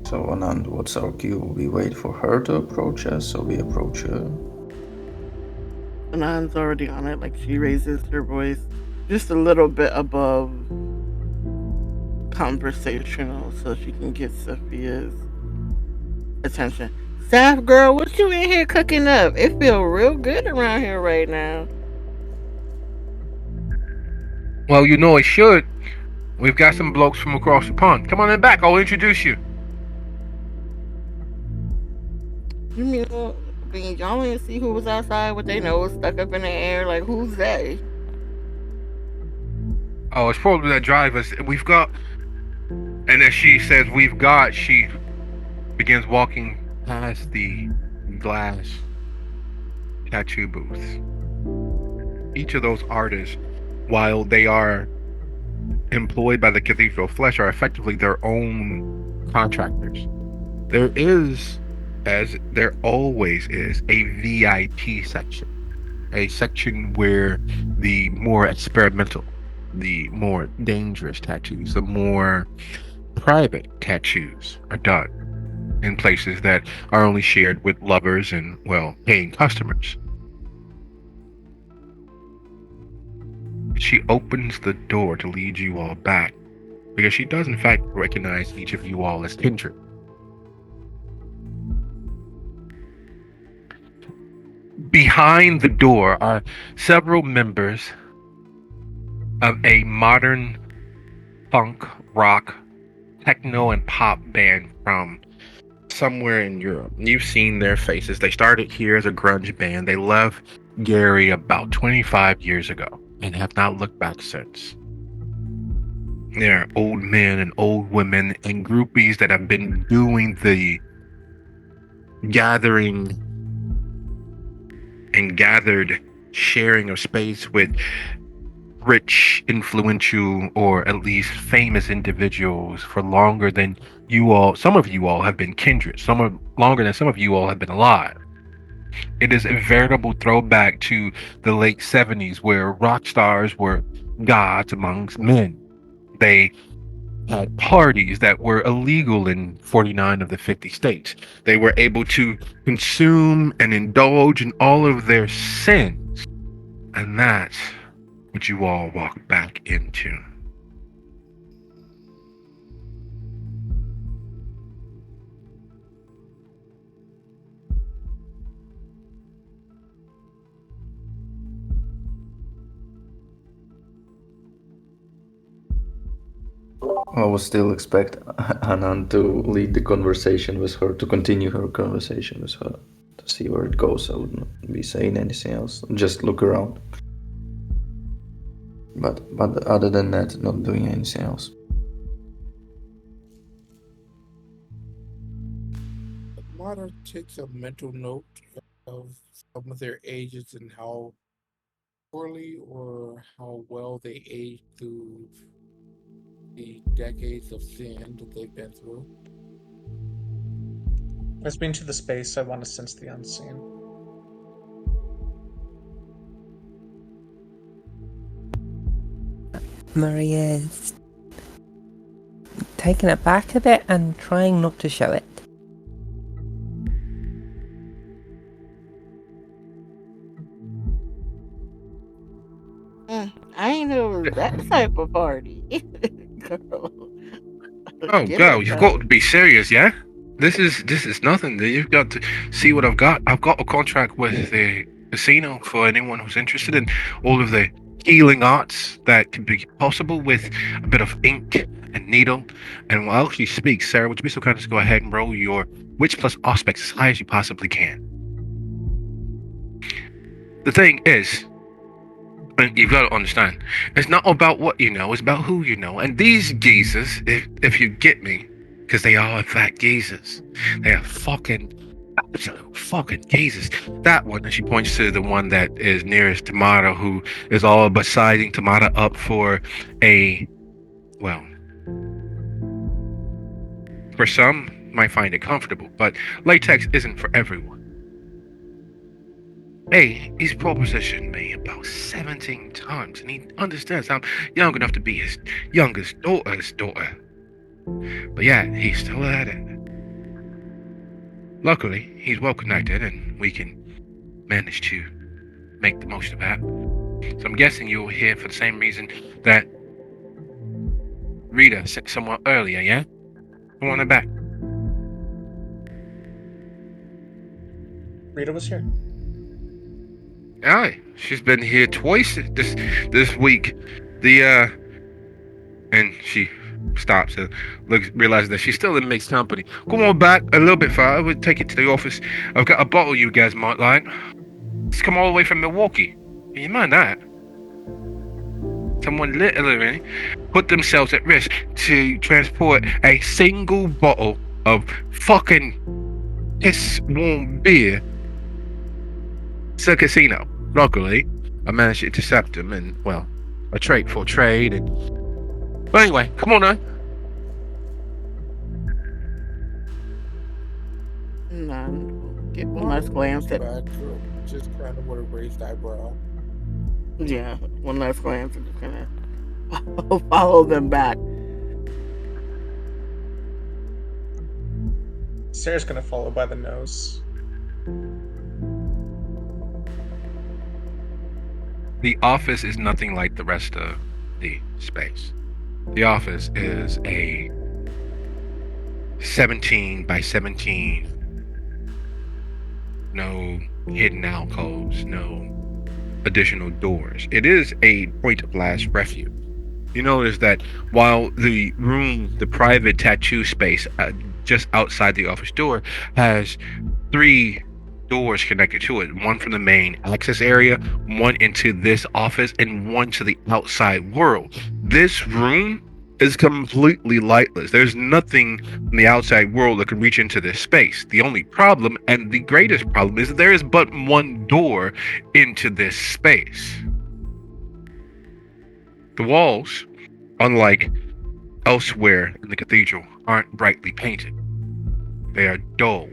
So, Anand, what's our cue? We wait for her to approach us, or we approach her? Anon's already on it. Like, she raises her voice just a little bit above conversational so she can get Sophia's attention. Staff girl, what you in here cooking up? It feel real good around here right now. Well, you know it should. We've got some blokes from across the pond. Come on in back, I'll introduce you. You mean, y'all didn't see who was outside with their nose stuck up in the air? Like, who's they? Oh, it's probably that driver. We've got... And as she says, we've got, she begins walking past the glass tattoo booths. Each of those artists, while they are employed by the Cathedral Flesh, are effectively their own contractors. There is, as there always is, a VIP section. A section where the more experimental, the more dangerous tattoos, the more private tattoos are done in places that are only shared with lovers and, well, paying customers. She opens the door to lead you all back because she does in fact recognize each of you all as kindred. Behind the door are several members of a modern funk, rock, techno, and pop band from somewhere in Europe. You've seen their faces. They started here as a grunge band. They left Gary about 25 years ago and have not looked back since. There are old men and old women and groupies that have been doing the gathering and gathered sharing of space with rich, influential, or at least famous individuals for longer than you all, some of you all have been kindred, longer than some of you all have been alive. It is a veritable throwback to the late 70s where rock stars were gods amongst men. They had parties that were illegal in 49 of the 50 states. They were able to consume and indulge in all of their sins. And that's what you all walk back into. I would still expect Anand to lead the conversation with her, to continue her conversation with her, to see where it goes. I wouldn't be saying anything else. Just look around. But other than that, not doing anything else. Mara takes a mental note of some of their ages and how poorly or how well they aged through the decades of sin that they've been through. As being to the space, I want to sense the unseen. Maria is taking it back a bit and trying not to show it. I ain't know that type of party. Girl. Oh, Get girl, it, you've girl. got to be serious, yeah? This is nothing. You've got to see what I've got. I've got a contract with the casino for anyone who's interested in all of the healing arts that can be possible with a bit of ink and needle. And while she speaks, Sarah, would you be so kind as to go ahead and roll your witch plus aspects as high as you possibly can? The thing is, and you've got to understand, it's not about what you know, it's about who you know. And these geezers, if you get me, because they are in fact geezers, they are fucking absolute fucking geezers. That one, and she points to the one that is nearest Tamara, who is all but sizing Tamara up for a, well, for some might find it comfortable, but latex isn't for everyone. Hey, he's propositioned me about 17 times, and he understands I'm young enough to be his youngest daughter's daughter. But yeah, he's still at it. Luckily, he's well connected, and we can manage to make the most of that. So I'm guessing you're here for the same reason that Rita said somewhat earlier, yeah? Come on back. Rita was here. Aye, she's been here twice this week. And she stops and realizes that she's still in mixed company. Come on back a little bit further. We'll take it to the office. I've got a bottle you guys might like. It's come all the way from Milwaukee. You mind that? Someone literally put themselves at risk to transport a single bottle of fucking piss warm beer to the casino. Luckily, I managed to intercept him, and well, a trade for trade. And but anyway, come on now. None. Get one last glance at. Back, just kind of with a raised eyebrow. Yeah, one last glance and just kind of follow them back. Sarah's gonna follow by the nose. The office is nothing like the rest of the space. The office is a 17 by 17, no hidden alcoves, no additional doors. It is a point of last refuge. You notice that while the private tattoo space just outside the office door, has three doors connected to it, one from the main access area, one into this office, and one to the outside world. This room is completely lightless. There's nothing in the outside world that can reach into this space. The only problem, and the greatest problem, is that there is but one door into this space. The walls, unlike elsewhere in the cathedral, aren't brightly painted. They are dull,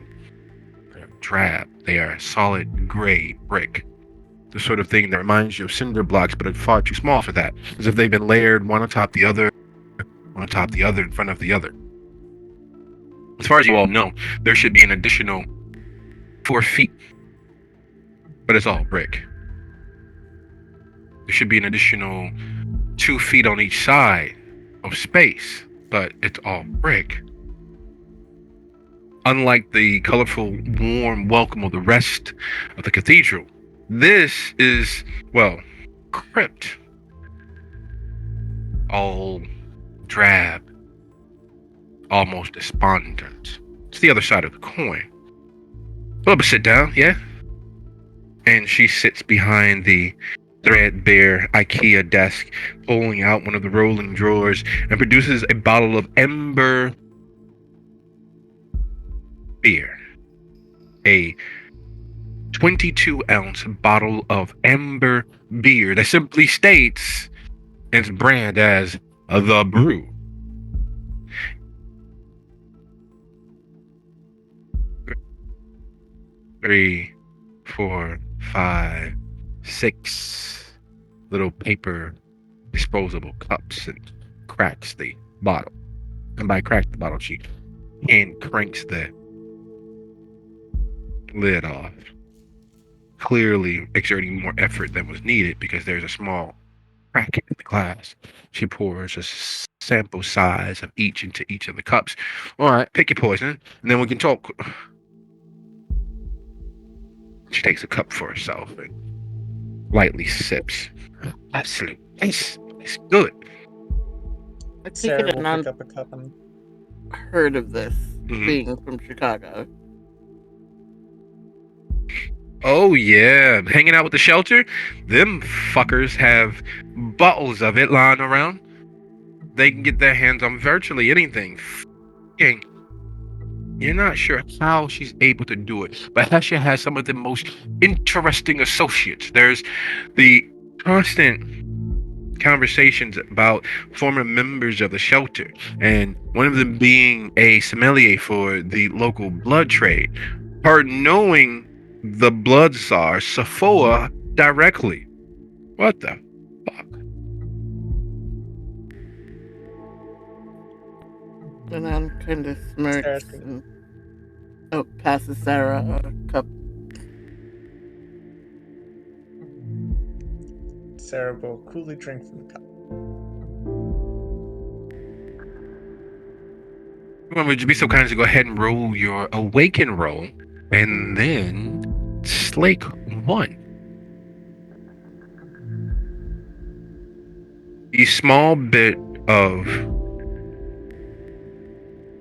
they are drab, they are solid gray brick. The sort of thing that reminds you of cinder blocks, but are far too small for that, as if they've been layered one on top the other, one on top the other, in front of the other. As far as you all know, there should be an additional 4 feet, but it's all brick. There should be an additional 2 feet on each side of space, but it's all brick. Unlike the colorful, warm welcome of the rest of the cathedral, this is, well, crypt. All drab, almost despondent. It's the other side of the coin. Well, but sit down, yeah? And she sits behind the threadbare IKEA desk, pulling out one of the rolling drawers, and produces a bottle of Ember beer. A 22-ounce bottle of Ember beer that simply states its brand as The Brew. Three, 4, 5, 6 little paper disposable cups, and cracks the bottle. And by crack the bottle, she hand cranks the lid off, clearly exerting more effort than was needed because there's a small crack in the glass. She pours a sample size of each into each of the cups. All right, pick your poison, and then we can talk. She takes a cup for herself and lightly sips. Absolute taste. It's good. I take Sarah it will and pick up a cup and heard of this being from Chicago. Oh yeah, hanging out with the shelter? Them fuckers have bottles of it lying around. They can get their hands on virtually anything. F***ing. You're not sure how she's able to do it, but Hesha has some of the most interesting associates. There's the constant conversations about former members of the shelter, and one of them being a sommelier for the local blood trade. Her knowing the blood czar, Safoa, directly. What the fuck? And I'm kind of smirks Sarah. and passes Sarah a cup. Sarah will coolly drink from the cup. Would you be so kind as to go ahead and roll your awaken roll, and then slake 1. The small bit of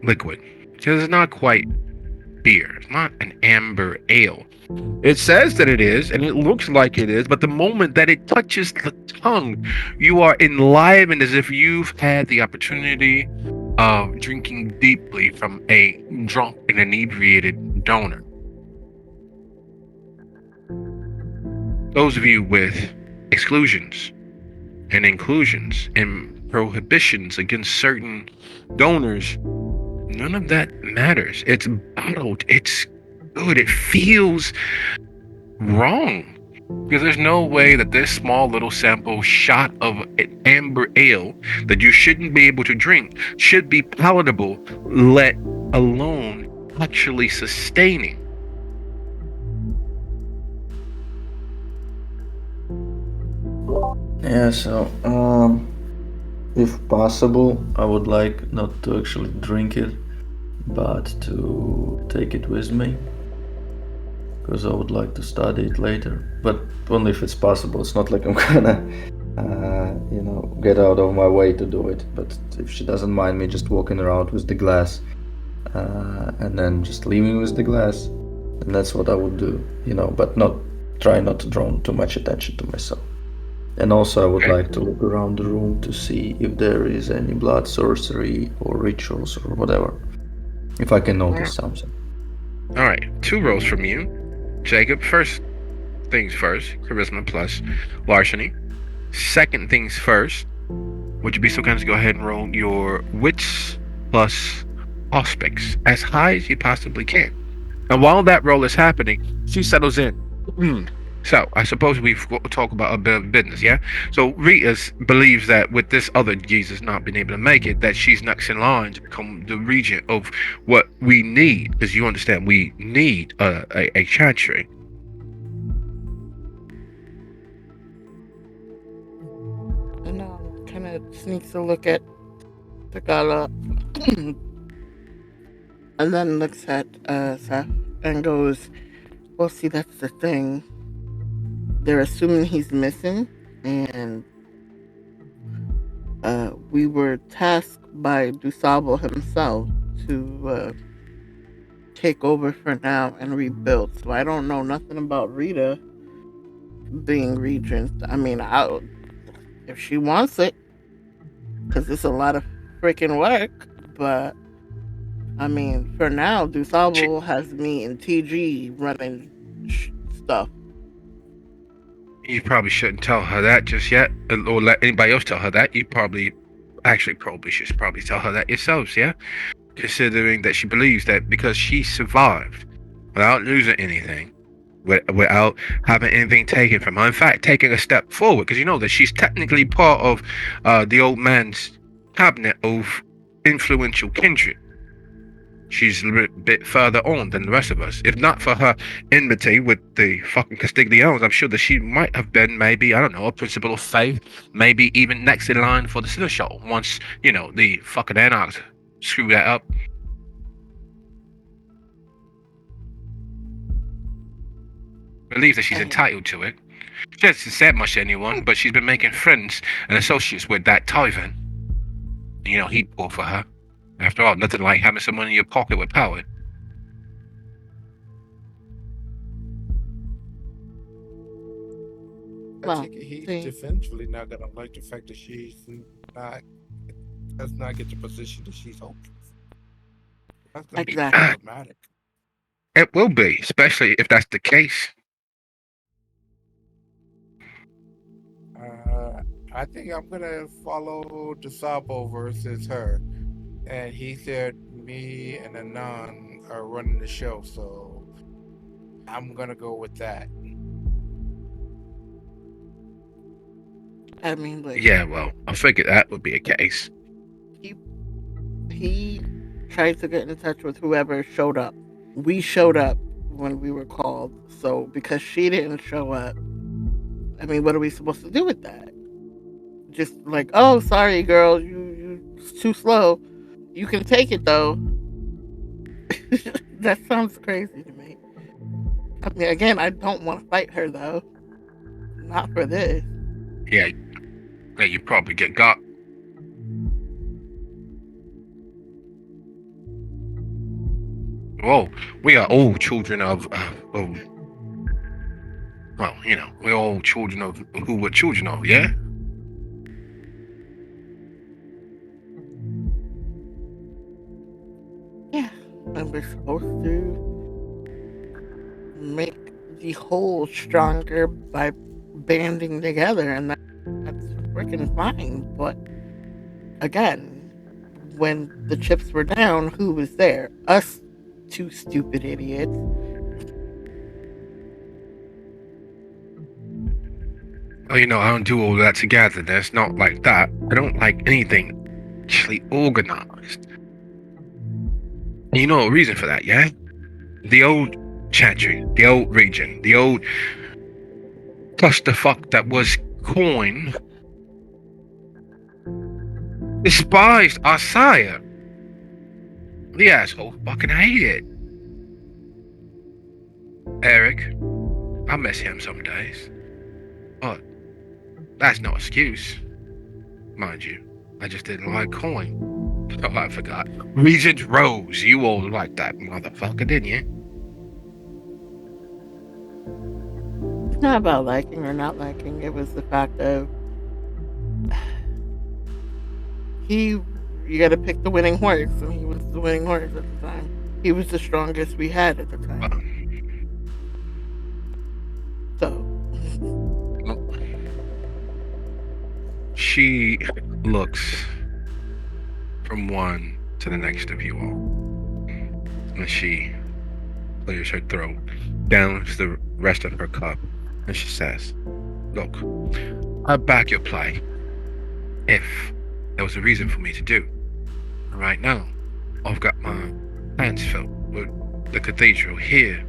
liquid, because it's not quite beer. It's not an amber ale. It says that it is, and it looks like it is, but the moment that it touches the tongue, you are enlivened as if you've had the opportunity of drinking deeply from a drunk and inebriated donor. Those of you with exclusions and inclusions and prohibitions against certain donors, none of that matters. It's bottled. It's good. It feels wrong. Because there's no way that this small little sample shot of an amber ale that you shouldn't be able to drink should be palatable, let alone actually sustaining. Yeah, so if possible, I would like not to actually drink it, but to take it with me. because I would like to study it later, but only if it's possible. It's not like I'm gonna, get out of my way to do it. But if she doesn't mind me just walking around with the glass, and then just leaving with the glass, and that's what I would do, but try not to draw too much attention to myself. And also, I would Okay. like to look around the room to see if there is any blood sorcery or rituals or whatever. If I can notice something. All right. 2 rolls from you, Jacob. First things first, charisma plus larceny. Second things first, would you be so kind as to go ahead and roll your wits plus auspics as high as you possibly can? And while that roll is happening, she settles in. So I suppose we talk about a bit of business, yeah? So Rita believes that with this other Jesus not being able to make it, that she's next in line to become the regent of what we need. Because you understand, we need a chantry. And kind of sneaks a look at Tagala and then looks at Seth and goes, well, see, that's the thing. They're assuming he's missing, and we were tasked by Dusable himself to take over for now and rebuild. So I don't know nothing about Rita being regent. I mean, if she wants it, because it's a lot of freaking work, but I mean, for now, Dusable has me and TG running stuff. You probably shouldn't tell her that just yet, or let anybody else tell her that. You probably should probably tell her that yourselves, yeah? Considering that she believes that because she survived without losing anything, without having anything taken from her, in fact, taking a step forward, because you know that she's technically part of the old man's cabinet of influential kindred. She's a bit further on than the rest of us. If not for her enmity with the fucking Castigliones, I'm sure that she might have been maybe, I don't know, a principal of faith, maybe even next in line for the Seneschal once, the fucking Anarchs screw that up. Believes that she's entitled to it. She hasn't said much to anyone, but she's been making friends and associates with that Tyvan. He'd pull for her. After all, nothing like having someone in your pocket with power. I take it he's definitively not gonna like the fact that does not get the position that she's hoping for. That's gonna be problematic. It will be, especially if that's the case. I think I'm gonna follow Dusabo versus her. And he said me and Anon are running the show, so I'm gonna go with that. I mean, yeah, well, I figured that would be a case. He tried to get in touch with whoever showed up. We showed up when we were called, so because she didn't show up, I mean, what are we supposed to do with that? Just like, oh, sorry, girl, you too slow. You can take it though. That sounds crazy to me. I mean, again, I don't want to fight her though. Not for this. Yeah, you probably get got. Well, we are all children of well, we're all children of who we're children of, yeah? Yeah, and we're supposed to make the whole stronger by banding together, and that's freaking fine. But again, when the chips were down, who was there? Us two stupid idiots. Oh, I don't do all that together. It's not like that. I don't like anything actually organized. And you know a reason for that, yeah? The old chantry, the old region, the old clusterfuck that was coin despised our sire. The asshole fucking hated it. Eric, I miss him some days. But that's no excuse. Mind you, I just didn't like coin. Oh, I forgot. Regent Rose, you all liked that motherfucker, didn't you? It's not about liking or not liking. It was the fact of you got to pick the winning horse, and he was the winning horse at the time. He was the strongest we had at the time. Well, So she looks from one to the next of you all. And she clears her throat, downs the rest of her cup, and she says, "Look, I'll back your play if there was a reason for me to do. Right now, I've got my hands filled with the cathedral here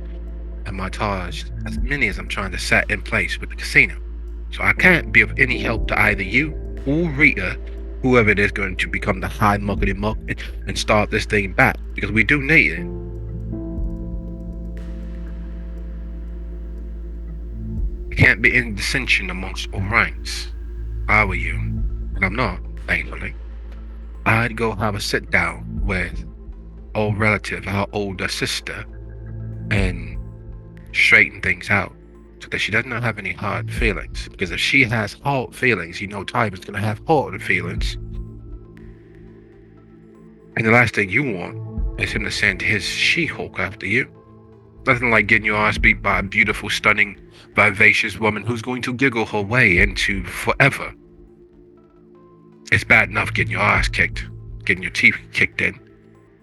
and my Taj, as many as I'm trying to set in place with the casino. So I can't be of any help to either you or Rita, whoever it is going to become the high muckety muck and start this thing back, because we do need it." There can't be any dissension amongst all ranks. If I were you, and I'm not, thankfully, I'd go have a sit down with old relative, our older sister, and straighten things out so that she does not have any hard feelings. Because if she has hard feelings, you know Tyber's gonna have hard feelings. And the last thing you want is him to send his She-Hulk after you. Nothing like getting your ass beat by a beautiful, stunning, vivacious woman who's going to giggle her way into forever. It's bad enough getting your ass kicked, getting your teeth kicked in,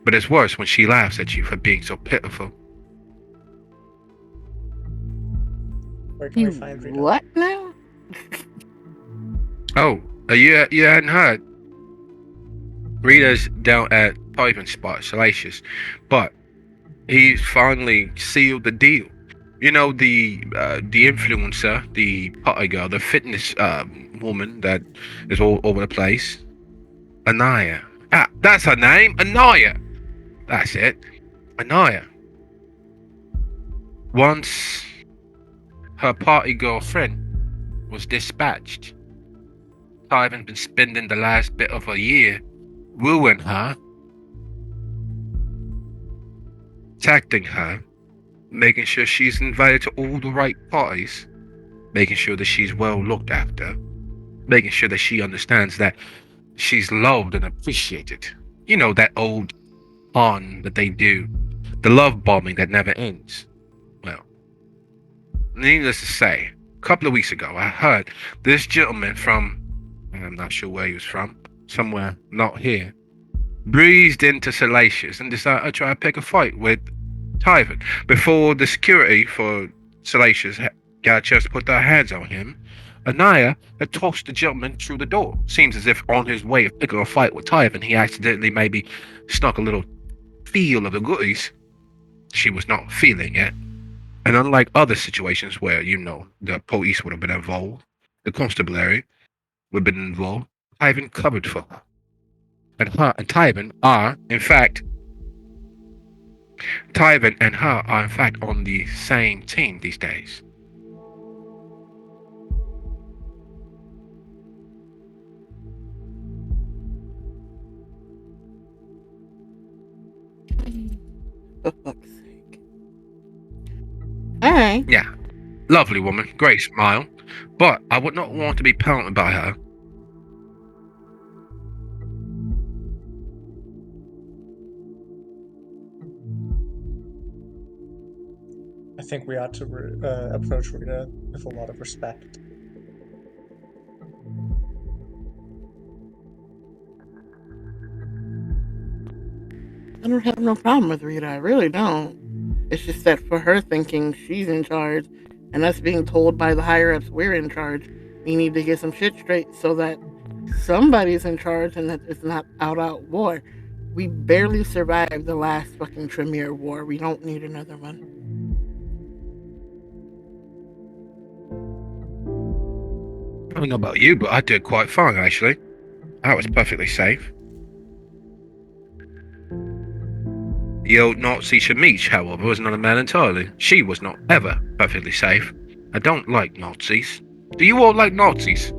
but it's worse when she laughs at you for being so pitiful. Where can we find Rita? what now? Oh, you hadn't heard? Rita's down at Typhon Spot, Salacious, but he's finally sealed the deal. You know, the influencer, the party girl, the fitness woman that is all over the place, Anaya. Ah, that's her name, Anaya. That's it, Anaya. Once her party girlfriend was dispatched, Typhon's been spending the last bit of a year wooing her, protecting her, making sure she's invited to all the right parties, making sure that she's well looked after, making sure that she understands that she's loved and appreciated. You know, that old on that they do, the love bombing that never ends. Well, needless to say, a couple of weeks ago, I heard this gentleman from, I'm not sure where he was from, somewhere not here, breezed into Salacious and decided to try to pick a fight with Typhon. Before the security for Salacious got a chance to put their hands on him, Anaya had tossed the gentleman through the door. Seems as if on his way of picking a fight with Typhon, he accidentally maybe snuck a little feel of the goodies. She was not feeling it. And unlike other situations where, you know, the police would have been involved, the constabulary would have been involved, Typhon covered for her. And her and Typhon are, in fact, Typhon and her are, in fact, on the same team these days. For fuck's sake. Alright. Yeah, lovely woman, great smile, but I would not want to be pouted by her. I think we ought to approach Rita with a lot of respect. I don't have no problem with Rita. I really don't. It's just that for her thinking she's in charge and us being told by the higher ups we're in charge, we need to get some shit straight so that somebody's in charge and that it's not out war. We barely survived the last fucking Tremere war. We don't need another one. I don't know about you, but I did quite fine, actually. I was perfectly safe. The old Nazi Shamish, however, was not a man entirely. She was not ever perfectly safe. I don't like Nazis. Do you all like Nazis?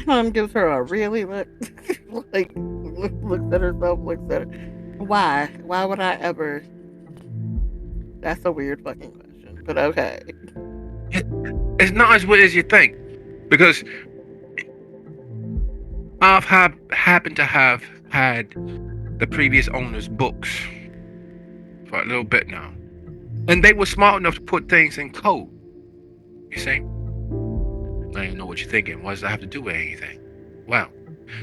Tom gives her a really look, like looks at herself, looks at her. Why? Why would I ever? That's a weird fucking question, but okay. It's not as weird as you think, because I've happened to have had the previous owner's books for a little bit now, and they were smart enough to put things in code. You see? I don't know what you're thinking. What does that have to do with anything? Well,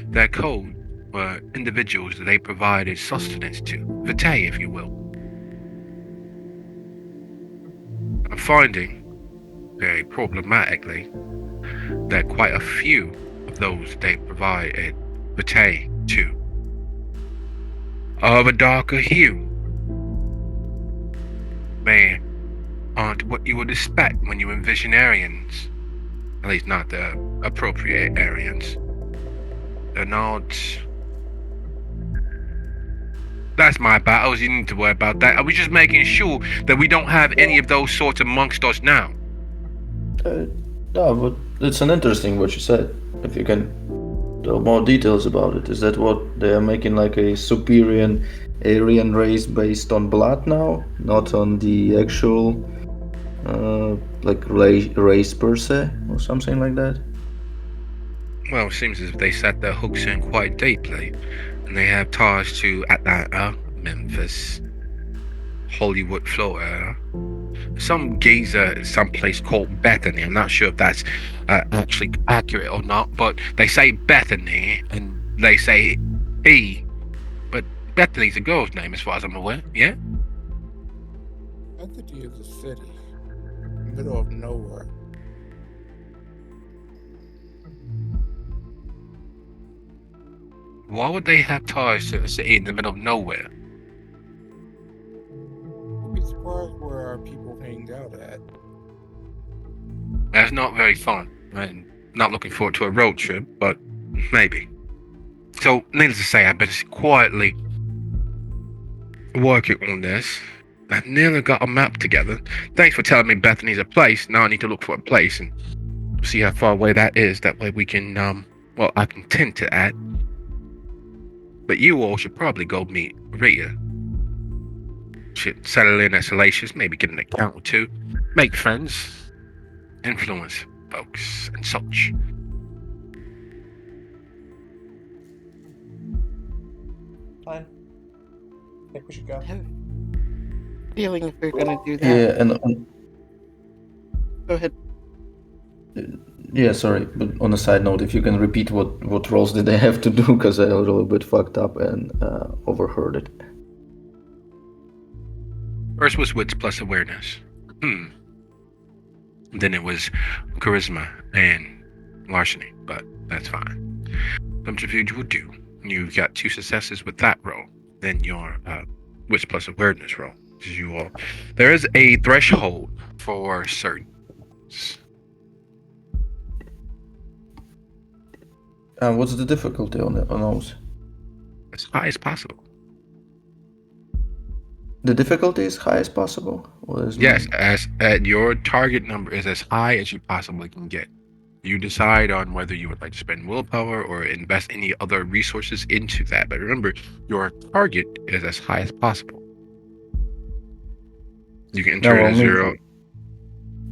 their code were individuals that they provided sustenance to, vitae, if you will. I'm finding, very problematically, that quite a few of those they provided vitae to are of a darker hue. They aren't what you would expect when you envision Aryans. At least not the appropriate Aryans. They're not... That's my battles, you need to worry about that. Are we just making sure that we don't have any of those sorts amongst us now? No, but it's an interesting what you said. If you can tell more details about it. Is that what they are making, like a superior Aryan race based on blood now, not on the actual like race per se or something like that? Well, it seems as if they set their hooks in quite deeply, and they have ties to Atlanta, Memphis, Hollywood, Florida. Some geezer, someplace called Bethany. I'm not sure if that's actually accurate or not, but they say Bethany and they say E. But Bethany's a girl's name, as far as I'm aware. Yeah. Entity is a city, middle of nowhere. Why would they have ties to a city in the middle of nowhere? You'd be surprised where our people hang out at. That's not very fun. I'm not looking forward to a road trip, but maybe. So, needless to say, I've been quietly working on this. I've nearly got a map together. Thanks for telling me Bethany's a place. Now I need to look for a place and see how far away that is. That way we can, well, I can tend to that. But you all should probably go meet Rita. Should settle in at Salacious, maybe get an account or two, make friends, influence folks, and such. Fine. I think we should go. I have a feeling if we're gonna do that. Yeah, and Go ahead. yeah, sorry, but on a side note, if you can repeat what roles did they have to do, because I a little bit fucked up and overheard it. First was wits plus awareness. Then it was charisma and larceny, but that's fine. Subterfuge will do. You've got 2 successes with that roll. Then your wits plus awareness roll. You all. There is a threshold for certain. What's the difficulty on those? As high as possible. The difficulty is high as possible? Yes, as your target number is as high as you possibly can get. You decide on whether you would like to spend willpower or invest any other resources into that. But remember, your target is as high as possible. You can enter in a 0.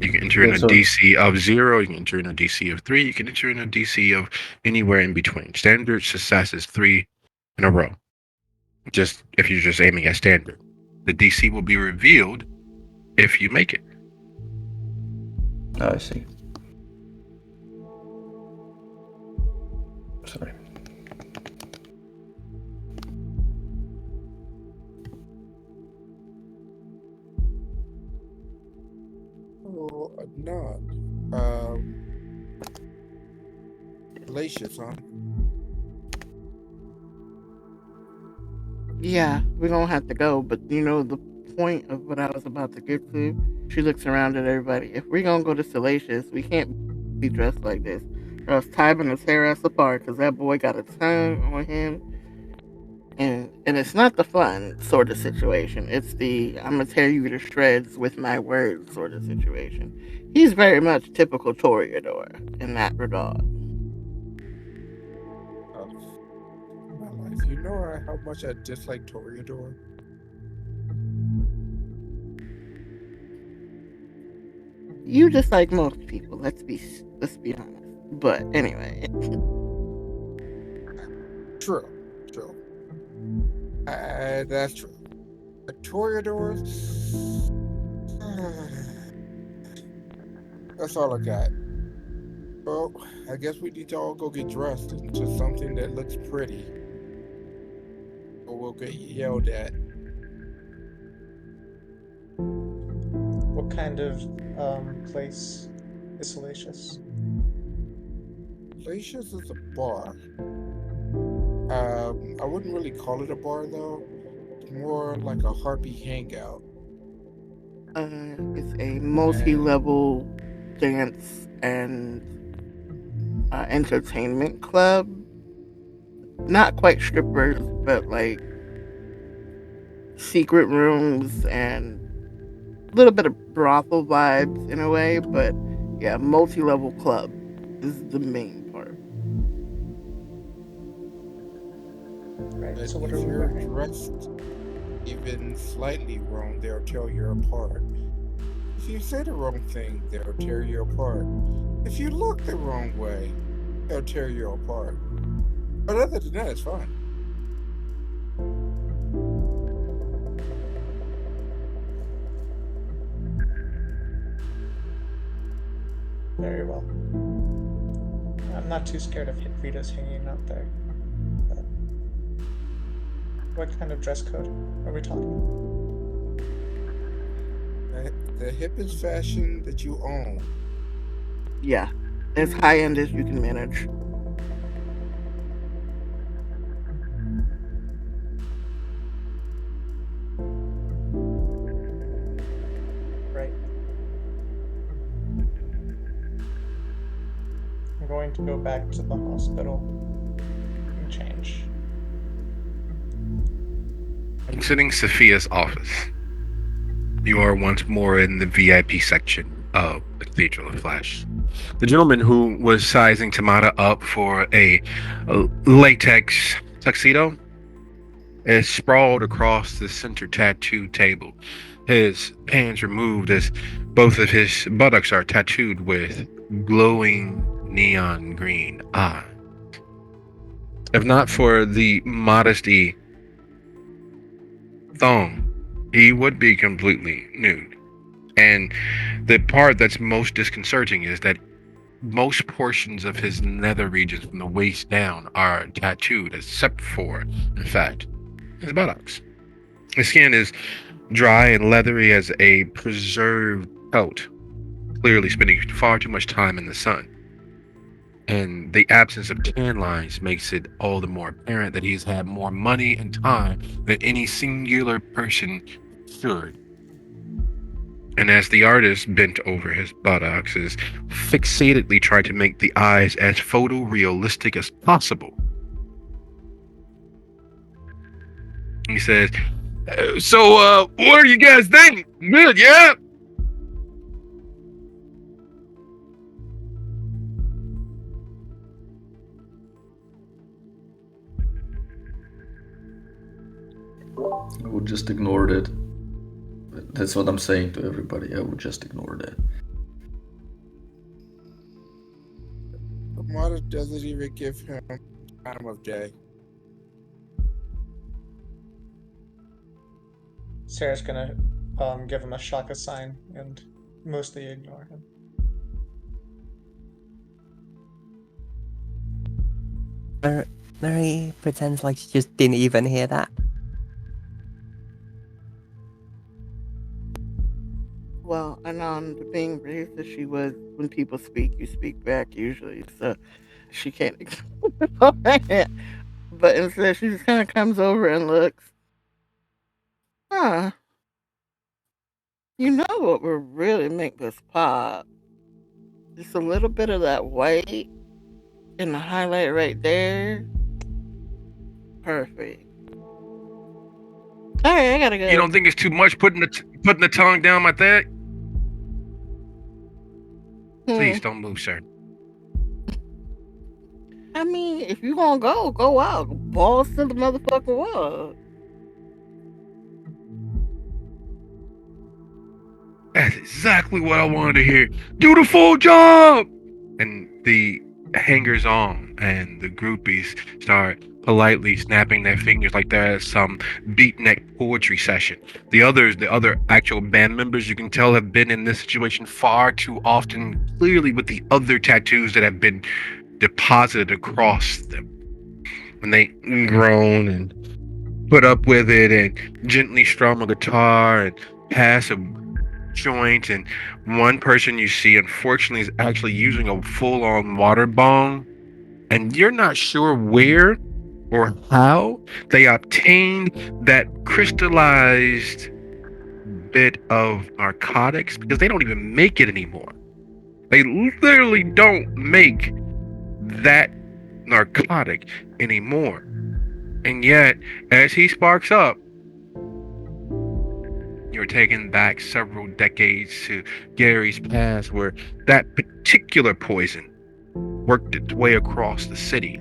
You can enter in a DC of 0. You can enter in a DC of 3. You can enter in a DC of anywhere in between. Standard success is 3 in a row. Just if you're just aiming at standard. The DC will be revealed if you make it. I see. Sorry. Oh, no. Relations, huh? Yeah, we're gonna have to go, but you know the point of what I was about to get to? She looks around at everybody. If we're gonna go to Salacious, we can't be dressed like this. Or else Ty gonna tear us apart, because that boy got a tongue on him. And it's not the fun sort of situation. It's the I'm gonna tear you to shreds with my words sort of situation. He's very much typical Toreador in that regard. Oh, my life. You know how much I dislike Toreador? You just like most people. Let's be honest. But anyway, True, true. That's true. The Toreadors. That's all I got. Well, I guess we need to all go get dressed into something that looks pretty, or we'll get yelled at. What kind of place is Salacious? Glaciers is a bar. I wouldn't really call it a bar though. It's more like a harpy hangout. it's a multi-level dance and entertainment club. Not quite strippers, but like secret rooms and a little bit of brothel vibes in a way. But yeah, multi-level club is the main part. Right. But So what are if we you're wearing? dressed even slightly wrong, they'll tear you apart. If you say the wrong thing, they'll tear you apart. If you look the wrong way, they'll tear you apart. But other than that, it's fine. Very well. I'm not too scared of Rita's hanging out there. But what kind of dress code are we talking? The hippest fashion that you own. Yeah, as high end as you can manage. Right. I'm going to go back to the hospital and change. Exiting Sophia's office, you are once more in the VIP section of the Cathedral of Flash. The gentleman who was sizing Tamada up for a latex tuxedo is sprawled across the center tattoo table, his hands removed as both of his buttocks are tattooed with glowing neon green eyes. If not for the modesty thong, he would be completely nude. And the part that's most disconcerting is that most portions of his nether regions from the waist down are tattooed, except for, in fact, his buttocks. His skin is dry and leathery as a preserved coat, clearly spending far too much time in the sun. And the absence of tan lines makes it all the more apparent that he's had more money and time than any singular person should. And as the artist bent over his buttocks, is fixatedly tried to make the eyes as photorealistic as possible, he says, what do you guys think? Good, yeah? I would just ignore it. That's what I'm saying to everybody. I would just ignore that. The mother doesn't even give him time of day. Sarah's gonna give him a shaka sign and mostly ignore him. Mary pretends like she just didn't even hear that. Well, and on the being raised that she was, when people speak, you speak back usually, so she can't ignore it. But instead, she just kind of comes over and looks. Huh. You know what would really make this pop? Just a little bit of that white and the highlight right there. Perfect. Alright, I gotta go. You don't think it's too much putting the tongue down my throat? Please don't move, sir. I mean, if you gonna go out. Balls to the motherfucking wall. That's exactly what I wanted to hear. Do the full job! And the hangers on and the groupies start politely snapping their fingers like there's some beatnik poetry session. The other actual band members, you can tell, have been in this situation far too often, clearly with the other tattoos that have been deposited across them. When they groan and put up with it and gently strum a guitar and pass a joint, and one person you see unfortunately is actually using a full-on water bong, and you're not sure where or how they obtained that crystallized bit of narcotics, because they don't even make it anymore. They literally don't make that narcotic anymore. And yet, as he sparks up, you're taken back several decades to Gary's past, where that particular poison worked its way across the city,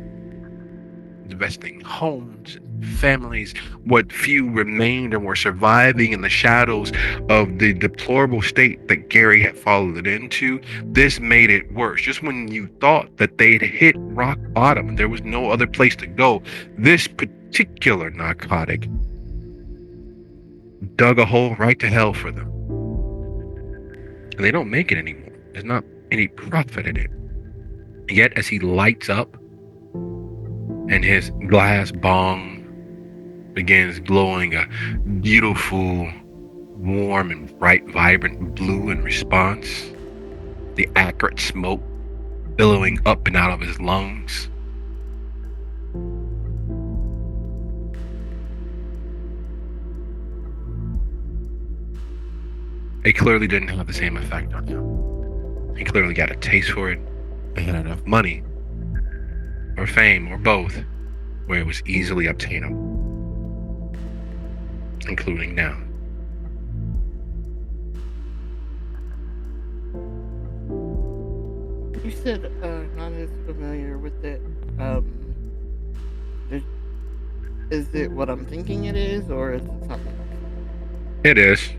investing homes and families, what few remained and were surviving in the shadows of the deplorable state that Gary had fallen into. This made it worse. Just when you thought that they'd hit rock bottom and there was no other place to go, this particular narcotic dug a hole right to hell for them. And they don't make it anymore. There's not any profit in it. Yet, as he lights up and his glass bong begins glowing a beautiful, warm, and bright, vibrant blue in response, the acrid smoke billowing up and out of his lungs, it clearly didn't have the same effect on him. He clearly got a taste for it and had enough money, or fame, or both, where it was easily obtainable, including now. You said not as familiar with it. Is it what I'm thinking it is, or is it something else? It is.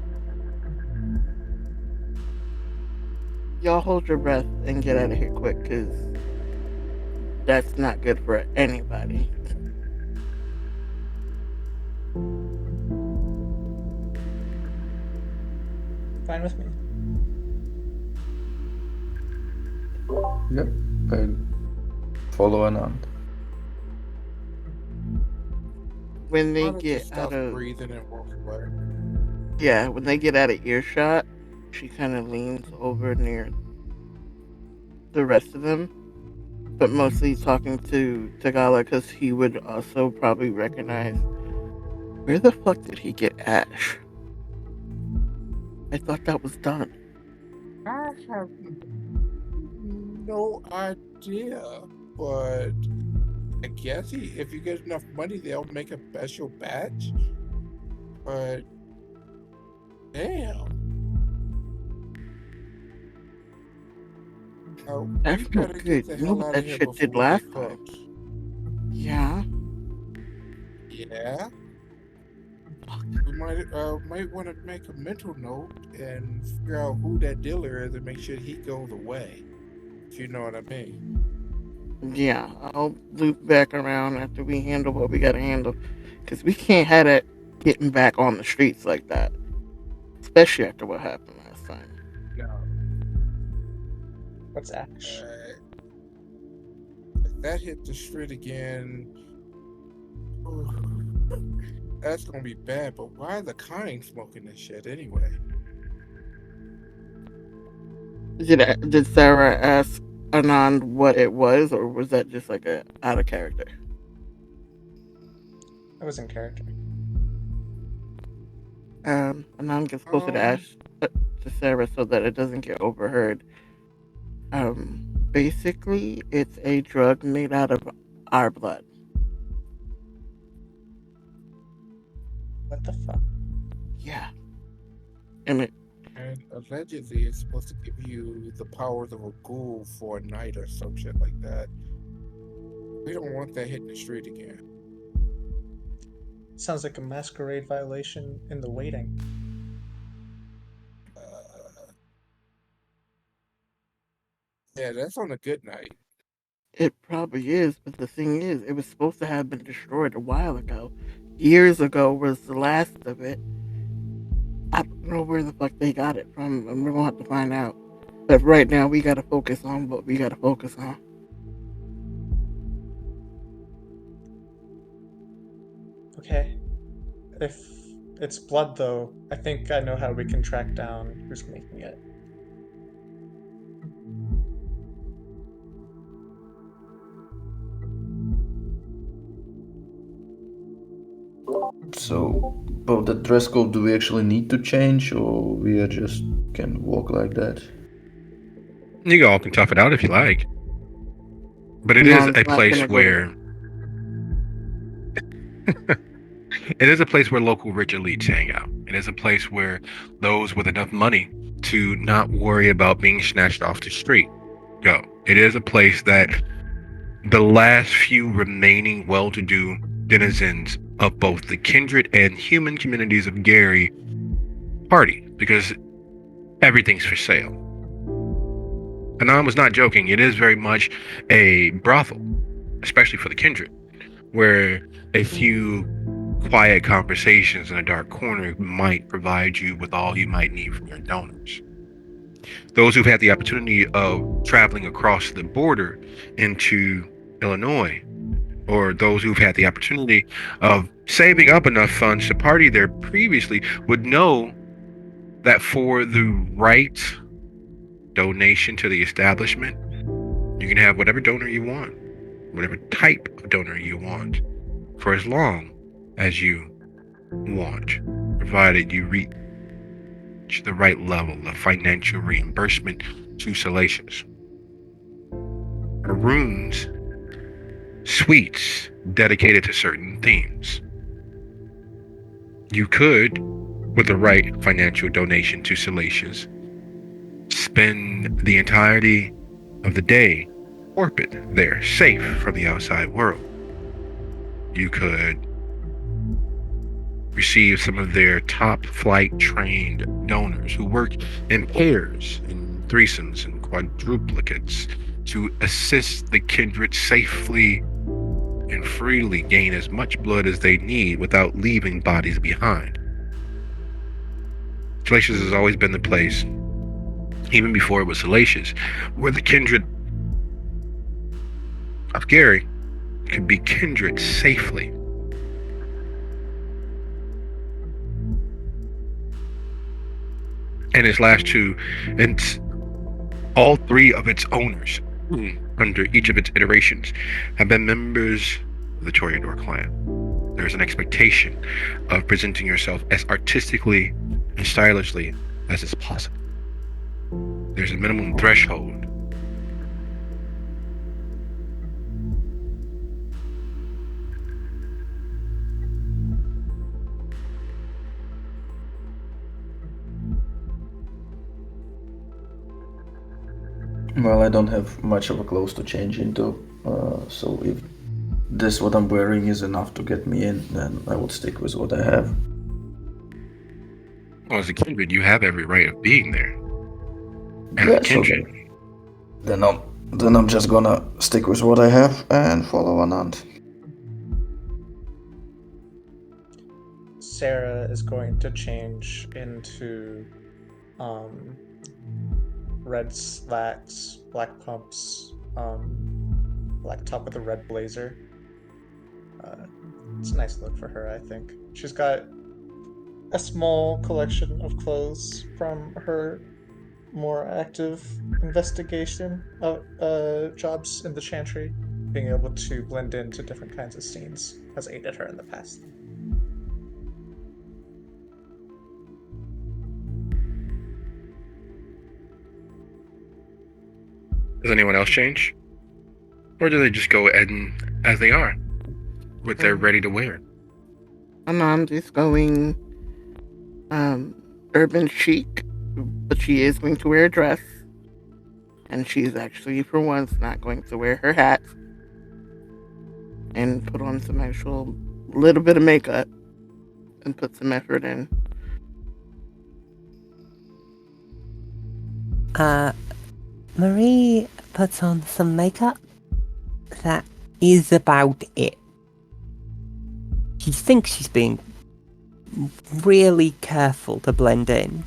Y'all hold your breath and get out of here quick, because that's not good for anybody. Fine with me. Yep. I follow Anand. When they Monica get stops out of breathing and walks away. when they get out of earshot, she kind of leans over near the rest of them, but mostly talking to Tagala, because he would also probably recognize, where the fuck did he get Ash? I thought that was done. I have no idea, but I guess if you get enough money, they'll make a special batch. But damn. That's we no gotta good. get the You know hell what out that of here shit did before we last get time? caught. Yeah. Yeah. We might want to make a mental note and figure out who that dealer is and make sure he goes away. If you know what I mean. Yeah, I'll loop back around after we handle what we gotta handle. Because we can't have it getting back on the streets like that. Especially after what happened last time. Yeah. What's Ash? If that hit the street again, that's gonna be bad. But why are the kind smoking this shit anyway? Did Sarah ask Anand what it was, or was that just like a out of character? I was in character. Anand gets closer to Ash to Sarah so that it doesn't get overheard. Basically, it's a drug made out of our blood. What the fuck? Yeah. And And allegedly, it's supposed to give you the powers of a ghoul for a night or some shit like that. We don't want that hitting the street again. Sounds like a masquerade violation in the waiting. Uh, yeah, that's on a good night. it probably is, but the thing is, it was supposed to have been destroyed a while ago. Years ago was the last of it. I don't know where the fuck they got it from, and we're gonna have to find out. But right now, we gotta focus on what we gotta focus on. Okay. If it's blood, though, I think I know how we can track down who's making it. So, about the dress code, do we actually need to change, or we are just can walk like that? You all can tough it out if you like. But it is Mom's a not place gonna go where it is a place where local rich elites hang out. It is a place where those with enough money to not worry about being snatched off the street go. It is a place that the last few remaining well-to-do denizens of both the kindred and human communities of Gary party, because everything's for sale. Anon was not joking. It is very much a brothel, especially for the kindred, where a few quiet conversations in a dark corner might provide you with all you might need from your donors. Those who've had the opportunity of traveling across the border into Illinois, or those who've had the opportunity of saving up enough funds to party there previously, would know that for the right donation to the establishment, you can have whatever donor you want, whatever type of donor you want, for as long as you want, provided you reach the right level of financial reimbursement to Salacious. Rooms, suites dedicated to certain themes. You could, with the right financial donation to Salacious, spend the entirety of the day orbit there, safe from the outside world. You could receive some of their top flight trained donors who work in pairs, in threesomes, and quadruplicates to assist the kindred safely and freely gain as much blood as they need without leaving bodies behind. Salacious has always been the place, even before it was Salacious, where the kindred of Gary could be kindred safely. And its last two, and all three of its owners, under each of its iterations, have been members of the Toreador clan. There's an expectation of presenting yourself as artistically and stylishly as is possible. There's a minimum threshold. Well, I don't have much of a clothes to change into, so if this what I'm wearing is enough to get me in, then I would stick with what I have. Well, as a kindred, you have every right of being there. As Yeah, a kindred, then I'm just gonna stick with what I have and follow Anand. Sarah is going to change into red slacks, black pumps, black top with a red blazer. It's a nice look for her, I think. She's got a small collection of clothes from her more active investigation of jobs in the Chantry. Being able to blend into different kinds of scenes has aided her in the past. does anyone else change? Or do they just go as they are, what they're ready to wear? Anand is going urban chic, but she is going to wear a dress. And she's actually, for once, not going to wear her hat and put on some actual little bit of makeup and put some effort in. Marie puts on some makeup. That is about it. She thinks she's being really careful to blend in.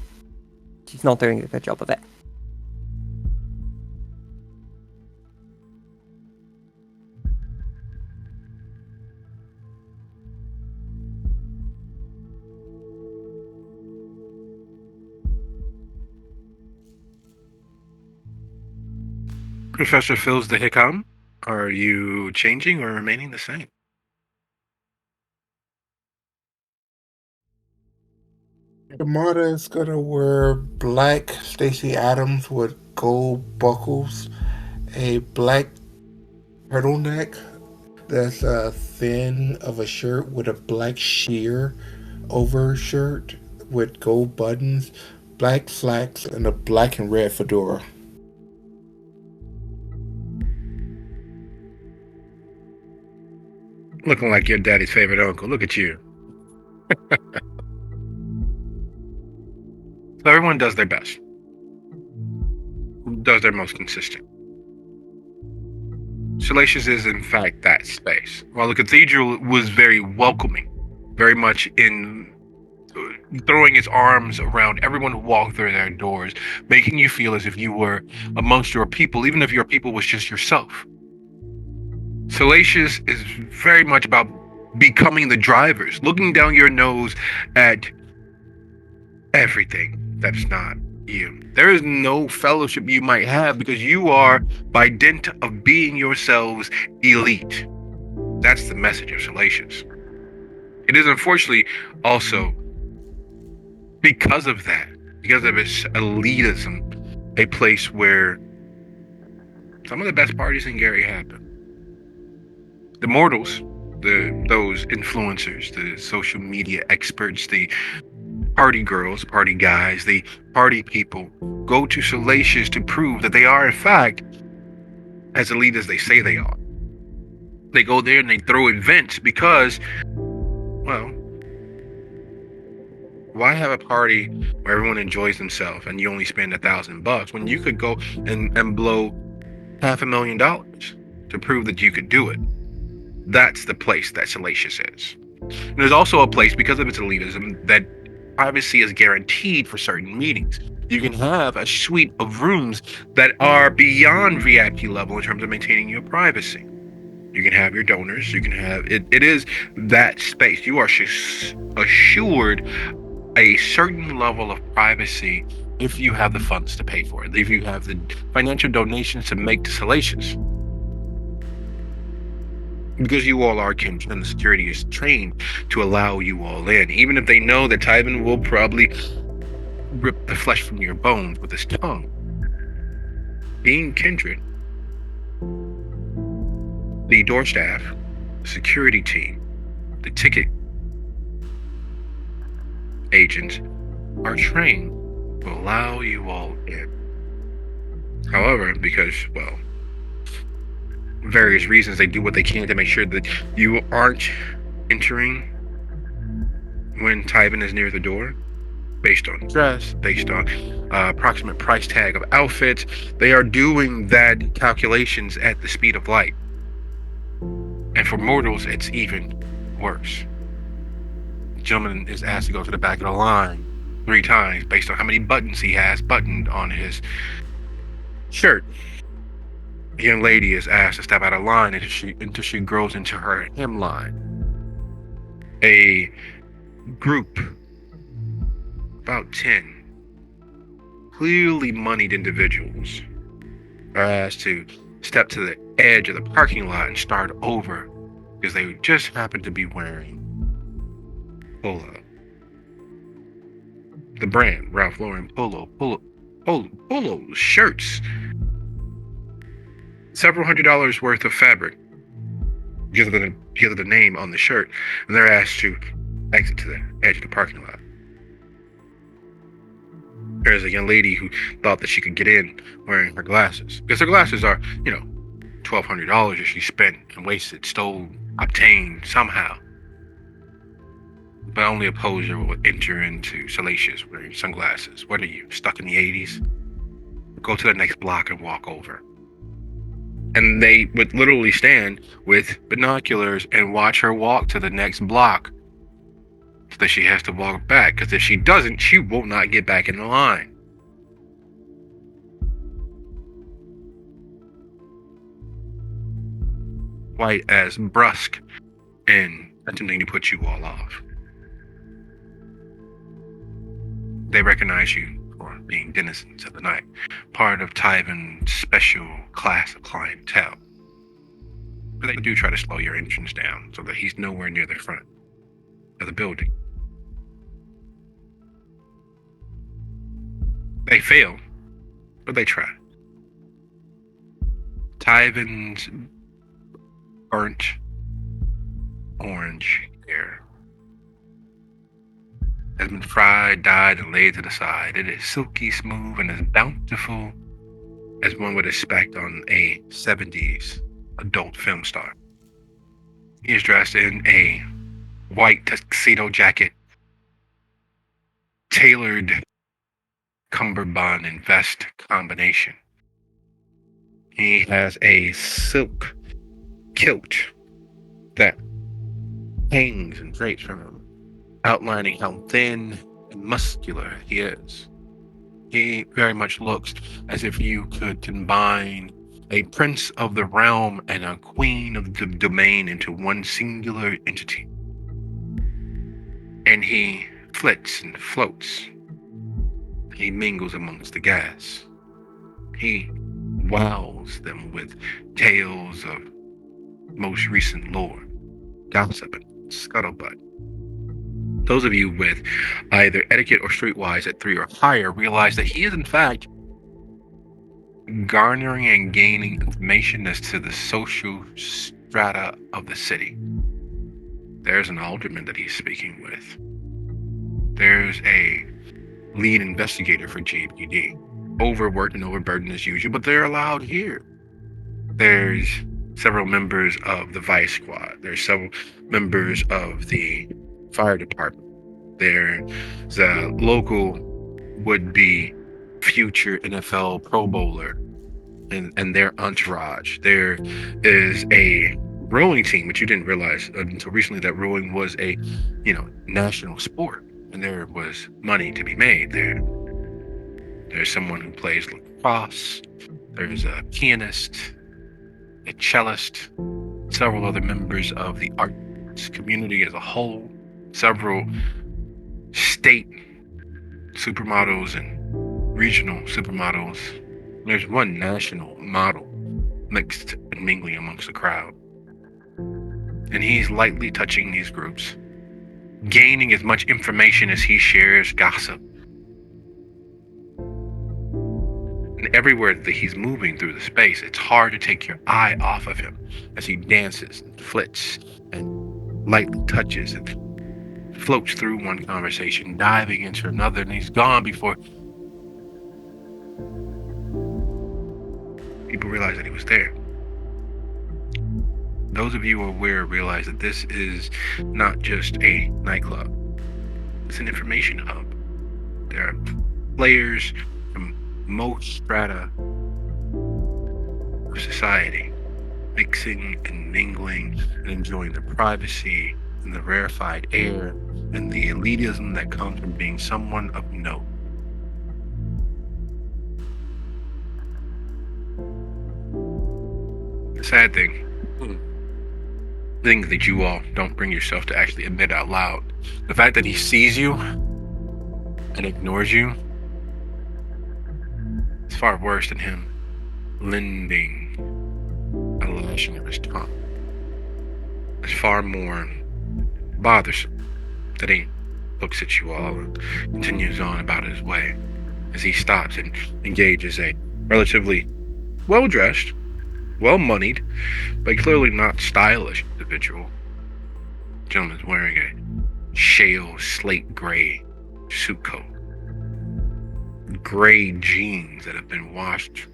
She's not doing a good job of it. Professor fills the hiccup. Are you changing or remaining the same? Yamada is gonna wear black Stacy Adams with gold buckles, a black turtleneck that's thin of a shirt with a black sheer over shirt with gold buttons, black slacks, and a black and red fedora. Looking like your daddy's favorite uncle. Look at you. So everyone does their best. Does their most consistent. Salacious is, in fact, that space. While the cathedral was very welcoming, very much in throwing its arms around everyone who walked through their doors, making you feel as if you were amongst your people, even if your people was just yourself. Salacious is very much about becoming the drivers, looking down your nose at everything that's not you. There is no fellowship you might have because you are, by dint of being yourselves, elite. That's the message of Salacious. It is unfortunately also because of that, because of its elitism, a place where some of the best parties in Gary happen. The mortals, those influencers, the social media experts, the party girls, party guys, the party people go to Salacious to prove that they are, in fact, as elite as they say they are. They go there and they throw events because, well, why have a party where everyone enjoys themselves and you only spend $1,000 when you could go and blow $500,000 to prove that you could do it? That's the place that Salacious is. And there's also a place, because of its elitism, that privacy is guaranteed for certain meetings. You can have a suite of rooms that are beyond VIP level in terms of maintaining your privacy. You can have your donors. You can have it. It is that space. You are assured a certain level of privacy if you have the funds to pay for it. If you have the financial donations to make to Salacious. Because you all are kindred and the security is trained to allow you all in, even if they know that Tywin will probably rip the flesh from your bones with his tongue. Being kindred, the door staff, the security team, the ticket agents are trained to allow you all in. However, because, well, various reasons, they do what they can to make sure that you aren't entering when Tywin is near the door, based on dress, based on approximate price tag of outfits. They are doing that calculations at the speed of light. And for mortals, it's even worse. The gentleman is asked to go to the back of the line 3 times based on how many buttons he has buttoned on his shirt. The young lady is asked to step out of line until she grows into her hemline. A group, about 10, clearly moneyed individuals are asked to step to the edge of the parking lot and start over because they just happen to be wearing polo. The brand, Ralph Lauren polo shirts. Several $100s worth of fabric because of the name on the shirt, and they're asked to exit to the edge of the parking lot. There's a young lady who thought that she could get in wearing her glasses. Because her glasses are, $1,200 that she spent and wasted, stole, obtained somehow. But only a poser will enter into Salacious wearing sunglasses. What are you, stuck in the 80s? Go to the next block and walk over. And they would literally stand with binoculars and watch her walk to the next block so that she has to walk back. Because if she doesn't, she will not get back in the line. Quite as brusque and attempting to put you all off. They recognize you for being denizens of the night, part of Tyvan's special class of clientele. But they do try to slow your entrance down so that he's nowhere near the front of the building. They fail, but they try. Tyvan's burnt orange hair has been fried, dyed, and laid to the side. It is silky smooth and as bountiful as one would expect on a 70s adult film star. He is dressed in a white tuxedo jacket, tailored cummerbund and vest combination. He has a silk kilt that hangs and drapes from him, outlining how thin and muscular he is. He very much looks as if you could combine a prince of the realm and a queen of the domain into one singular entity. And he flits and floats. He mingles amongst the gas. He wows them with tales of most recent lore, gossip, and scuttlebutt. Those of you with either etiquette or streetwise at 3 or higher realize that he is in fact garnering and gaining information as to the social strata of the city. There's an alderman that he's speaking with. There's a lead investigator for GPD. Overworked and overburdened as usual, but they're allowed here. There's several members of the Vice Squad. There's several members of the fire department. There's a local would-be future NFL Pro Bowler and their entourage. There is a rowing team, which you didn't realize until recently that rowing was a, national sport, and there was money to be made there. There's someone who plays lacrosse. There's a pianist, a cellist, several other members of the arts community as a whole, several state supermodels and regional supermodels. There's one national model mixed and mingling amongst the crowd. And he's lightly touching these groups, gaining as much information as he shares gossip. And everywhere that he's moving through the space, it's hard to take your eye off of him as he dances and flits and lightly touches and floats through one conversation, diving into another, and he's gone before people realize that he was there. Those of you who are aware realize that this is not just a nightclub. It's an information hub. There are players from most strata of society mixing and mingling and enjoying the privacy and the rarefied air and the elitism that comes from being someone of note. The sad thing, things that you all don't bring yourself to actually admit out loud, the fact that he sees you and ignores you is far worse than him lending a lashing of his tongue. It's far more bothersome that he looks at you all and continues on about his way as he stops and engages a relatively well-dressed, well-moneyed, but clearly not stylish individual. The gentleman's wearing a shale slate gray suit coat, gray jeans that have been washed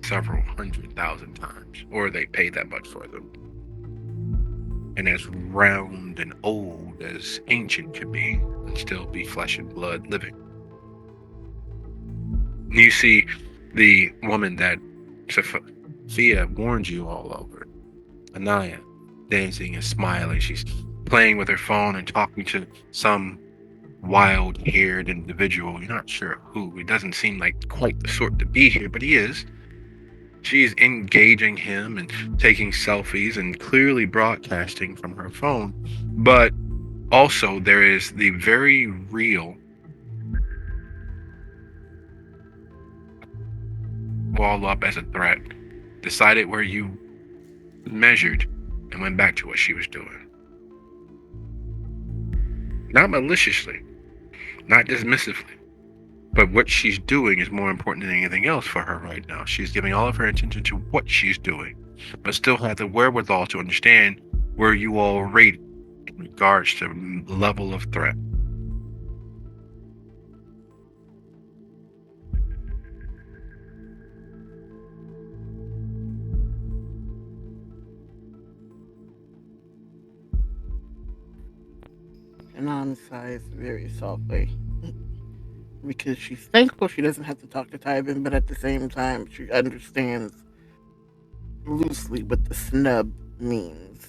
several 100,000 times, or they pay that much for them, and as round and old as ancient could be, and still be flesh and blood living. You see the woman that Sophia warned you all over, Anaya, dancing and smiling. She's playing with her phone and talking to some wild-haired individual. You're not sure who. It doesn't seem like quite the sort to be here, but he is. She's engaging him and taking selfies and clearly broadcasting from her phone. But also there is the very real wall up as a threat, decided where you measured, and went back to what she was doing. Not maliciously, not dismissively, but what she's doing is more important than anything else for her right now. She's giving all of her attention to what she's doing, but still has the wherewithal to understand where you all rate in regards to level of threat. Anon sighs very softly because she's thankful she doesn't have to talk to Tywin, but at the same time, she understands loosely what the snub means.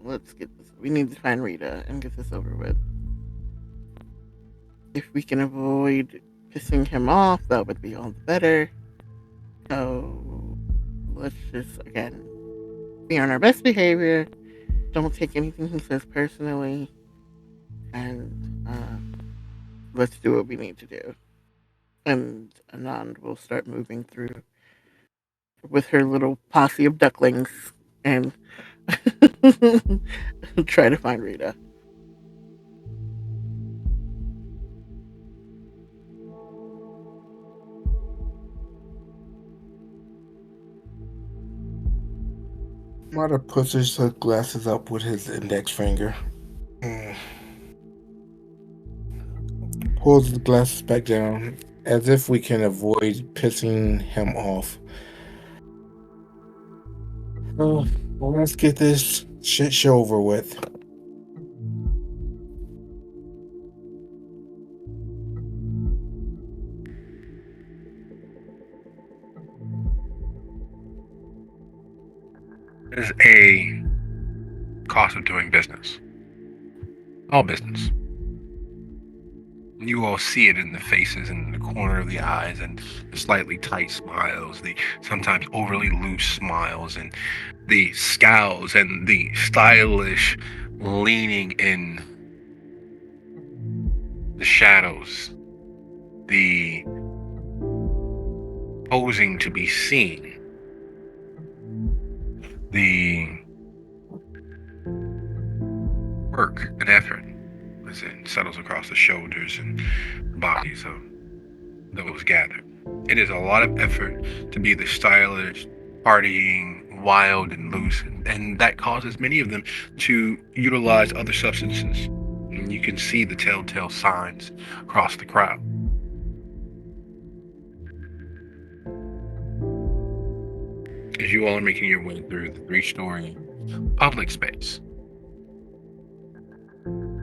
Let's get this. We need to find Rita and get this over with. If we can avoid pissing him off, that would be all the better. So let's just, again, be on our best behavior. Don't take anything he says personally. And let's do what we need to do. And Anand will start moving through with her little posse of ducklings and try to find Rita. Marta puts his glasses up with his index finger. Pulls the glasses back down, as if we can avoid pissing him off. Well, let's get this shit show over with. Is a cost of doing business. All business. You all see it in the faces, in the corner of the eyes, and the slightly tight smiles, the sometimes overly loose smiles, and the scowls, and the stylish leaning in the shadows, the posing to be seen, the work and effort as it settles across the shoulders and bodies of those gathered. It is a lot of effort to be the stylish, partying, wild and loose, and that causes many of them to utilize other substances. And you can see the telltale signs across the crowd. As you all are making your way through the 3-story public space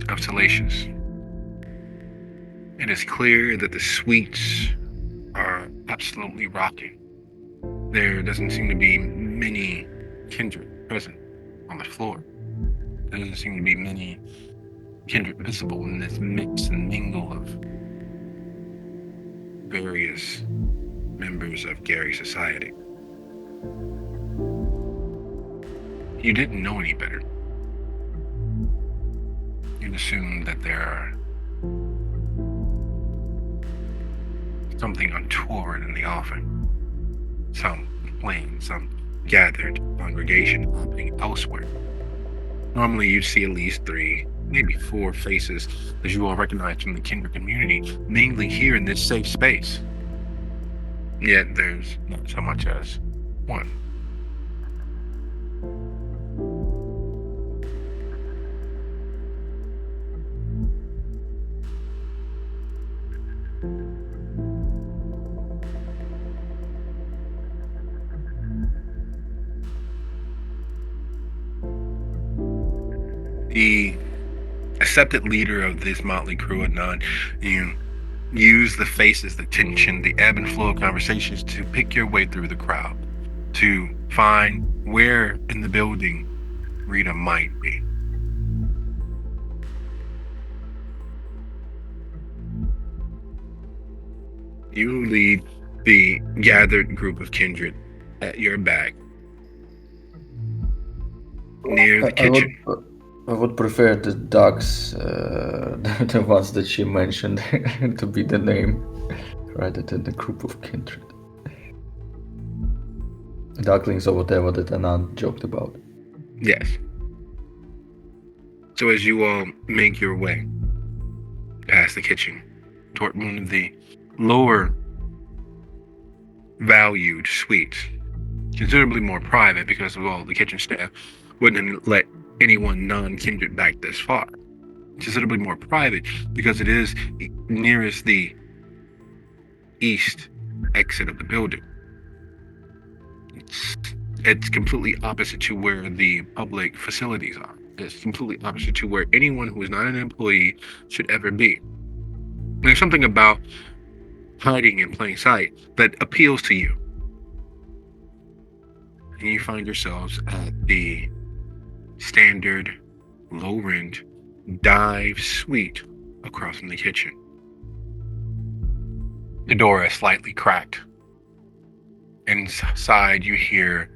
of Salacious, it is clear that the suites are absolutely rocking. There doesn't seem to be many kindred present on the floor. There doesn't seem to be many kindred visible in this mix and mingle of various members of Gary society. You didn't know any better. You'd assumed that there are something untoward in the offing. Some plain, some gathered congregation happening elsewhere. Normally you'd see at least 3, maybe 4 faces that you all recognize from the Kindred community, mainly here in this safe space. Yet there's not so much as one. the accepted leader of this motley crew of none, you use the faces, the tension, the ebb and flow of conversations to pick your way through the crowd, to find where in the building Rita might be. You lead the gathered group of kindred at your back near the kitchen. I would prefer the dogs, the ones that she mentioned, to be the name rather than the group of kindred. Ducklings or whatever that Anand joked about. Yes. So as you all make your way past the kitchen toward one of the lower valued suites, considerably more private because of all the kitchen staff wouldn't let anyone non-kindred back this far. Considerably more private because it is nearest the east exit of the building. It's completely opposite to where the public facilities are. It's completely opposite to where anyone who is not an employee should ever be. There's something about hiding in plain sight that appeals to you. And you find yourselves at the standard, low-rent dive suite across from the kitchen. The door is slightly cracked. Inside, you hear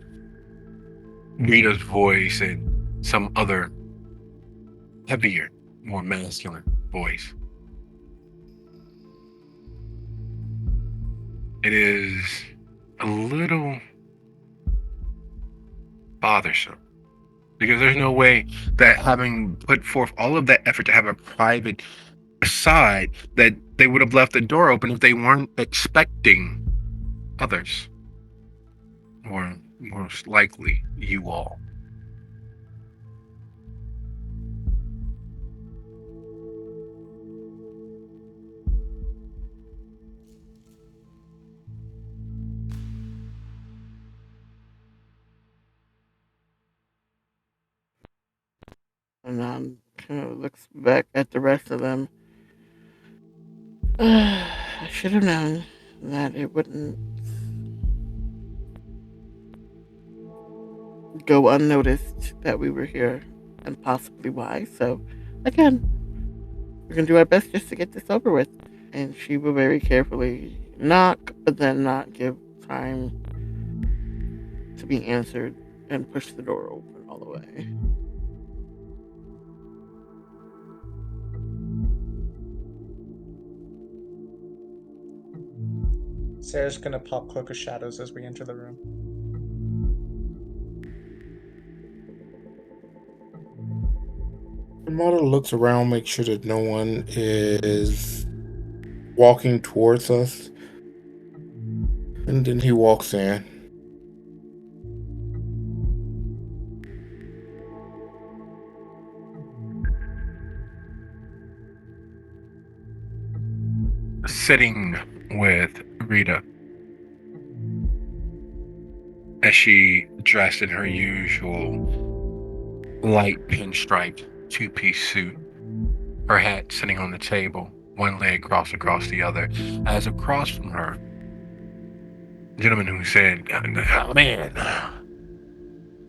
Rita's voice and some other heavier, more masculine voice. It is a little bothersome because there's no way that, having put forth all of that effort to have a private aside, that they would have left the door open if they weren't expecting others, or most likely you all. And kind of looks back at the rest of them. I should have known that it wouldn't go unnoticed that we were here, and possibly why. So, again, we're going to do our best just to get this over with. And she will very carefully knock, but then not give time to be answered, and push the door open all the way. Sarah's gonna pop Cloak of Shadows as we enter the room. Armada looks around, make sure that no one is walking towards us, and then he walks in. Sitting with Rita as she dressed in her usual light pinstriped two-piece suit, her hat sitting on the table, one leg crossed across the other, as across from her, the gentleman who said, "Oh, man,"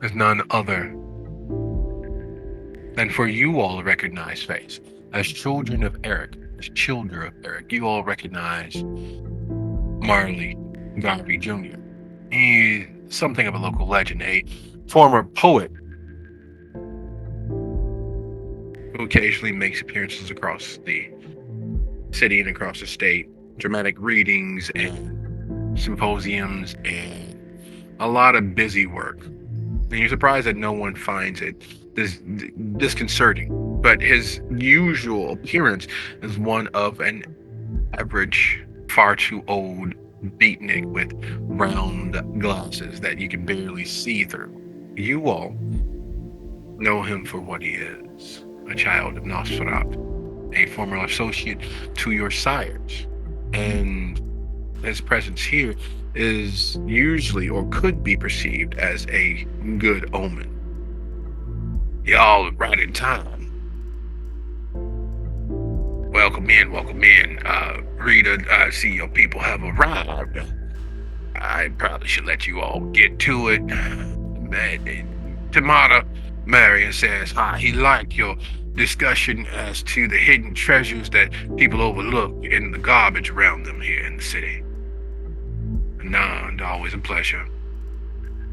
is none other than, for you all, a recognized face. As children of Eric, as children of Eric, you all recognize Marley Garvey Jr. He's something of a local legend, a former poet who occasionally makes appearances across the city and across the state, dramatic readings and symposiums and a lot of busy work. And you're surprised that no one finds it disconcerting. But his usual appearance is one of an average, far too old beatnik with round glasses that you can barely see through. You all know him for what he is, a child of Nosferatu, a former associate to your sires, and his presence here is usually, or could be, perceived as a good omen. Y'all right in time. Welcome in, welcome in. Rita, I see your people have arrived. I probably should let you all get to it. Tamara, Marion says, hi, he liked your discussion as to the hidden treasures that people overlook in the garbage around them here in the city. None, always a pleasure.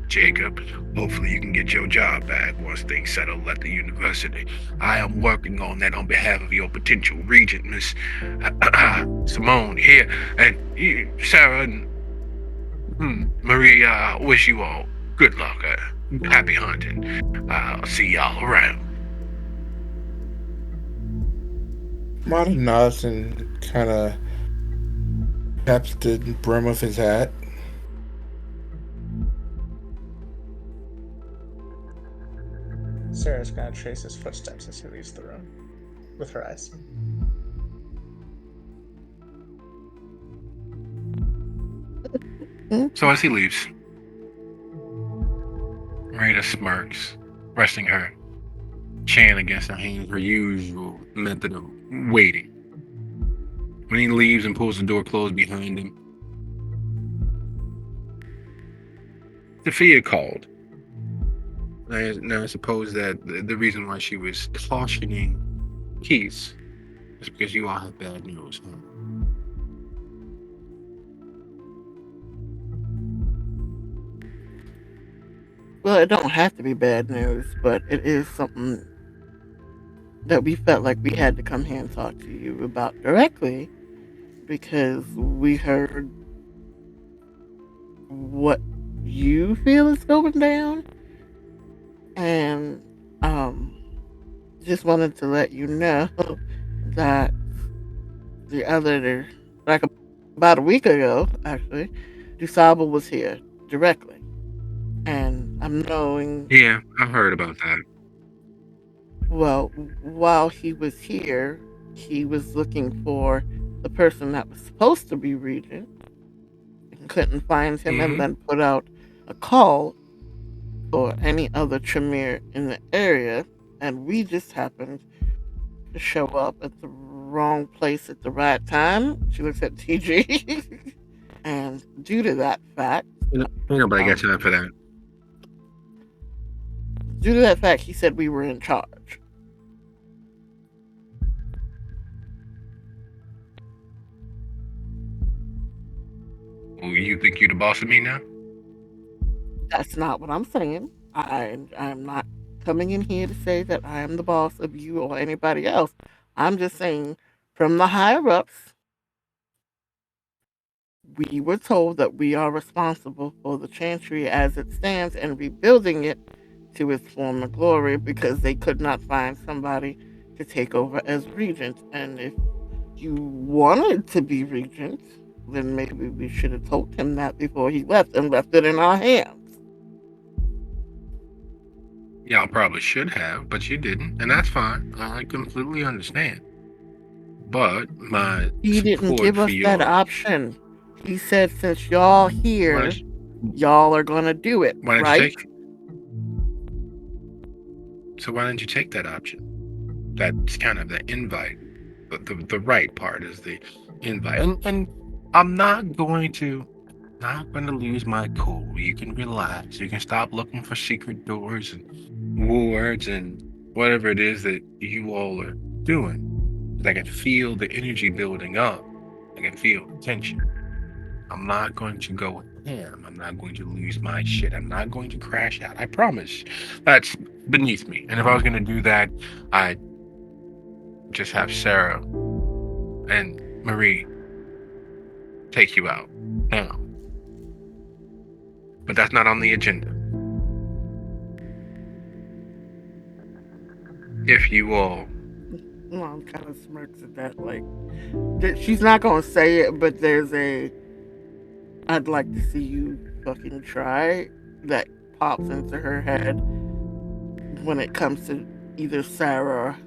Jacob, hopefully you can get your job back once things settle at the university. I am working on that on behalf of your potential regent, Miss Simone here, and Sarah and Maria. I wish you all good luck. Happy hunting. I'll see y'all around. Martin nods and kind of taps the brim of his hat. Sarah's gonna trace his footsteps as he leaves the room with her eyes. So as he leaves, Rita smirks, resting her chin against her hand, her usual method of waiting. When he leaves and pulls the door closed behind him, Sophia called. Now I suppose that the reason why she was cautioning Keith is because you all have bad news, huh? Well, it don't have to be bad news, but it is something that we felt like we had to come here and talk to you about directly because we heard what you feel is going down, and just wanted to let you know that like about a week ago, actually, Dusable was here directly, and I'm knowing. Yeah, I heard about that. Well, while he was here, he was looking for the person that was supposed to be regent and couldn't find him, and then put out a call for any other Tremere in the area, and we just happened to show up at the wrong place at the right time. She looks at TG. And due to that fact, Ain't nobody got time for that. Due to that fact, he said we were in charge. Oh, you think you're the boss of me now? That's not what I'm saying. I'm not coming in here to say that I am the boss of you or anybody else. I'm just saying, from the higher ups, we were told that we are responsible for the Chantry as it stands and rebuilding it to its former glory because they could not find somebody to take over as regent. And if you wanted to be regent, then maybe we should have told him that before he left and left it in our hands. Y'all probably should have, but you didn't, and that's fine. I completely understand. But he didn't give us that option. He said, since y'all here, y'all are gonna do it, right? So why didn't you take that option? That's kind of the invite. The right part is the invite, and I'm not going to lose my cool. You can relax. You can stop looking for secret doors and wards and whatever it is that you all are doing. I can feel the energy building up. I can feel the tension. I'm not going to go ham. I'm not going to lose my shit. I'm not going to crash out. I promise. That's beneath me. And if I was going to do that, I'd just have Sarah and Marie take you out now. But that's not on the agenda. If you all... Mom kind of smirks at that, like, she's not going to say it, but there's I'd like to see you fucking try that pops into her head when it comes to either Sarah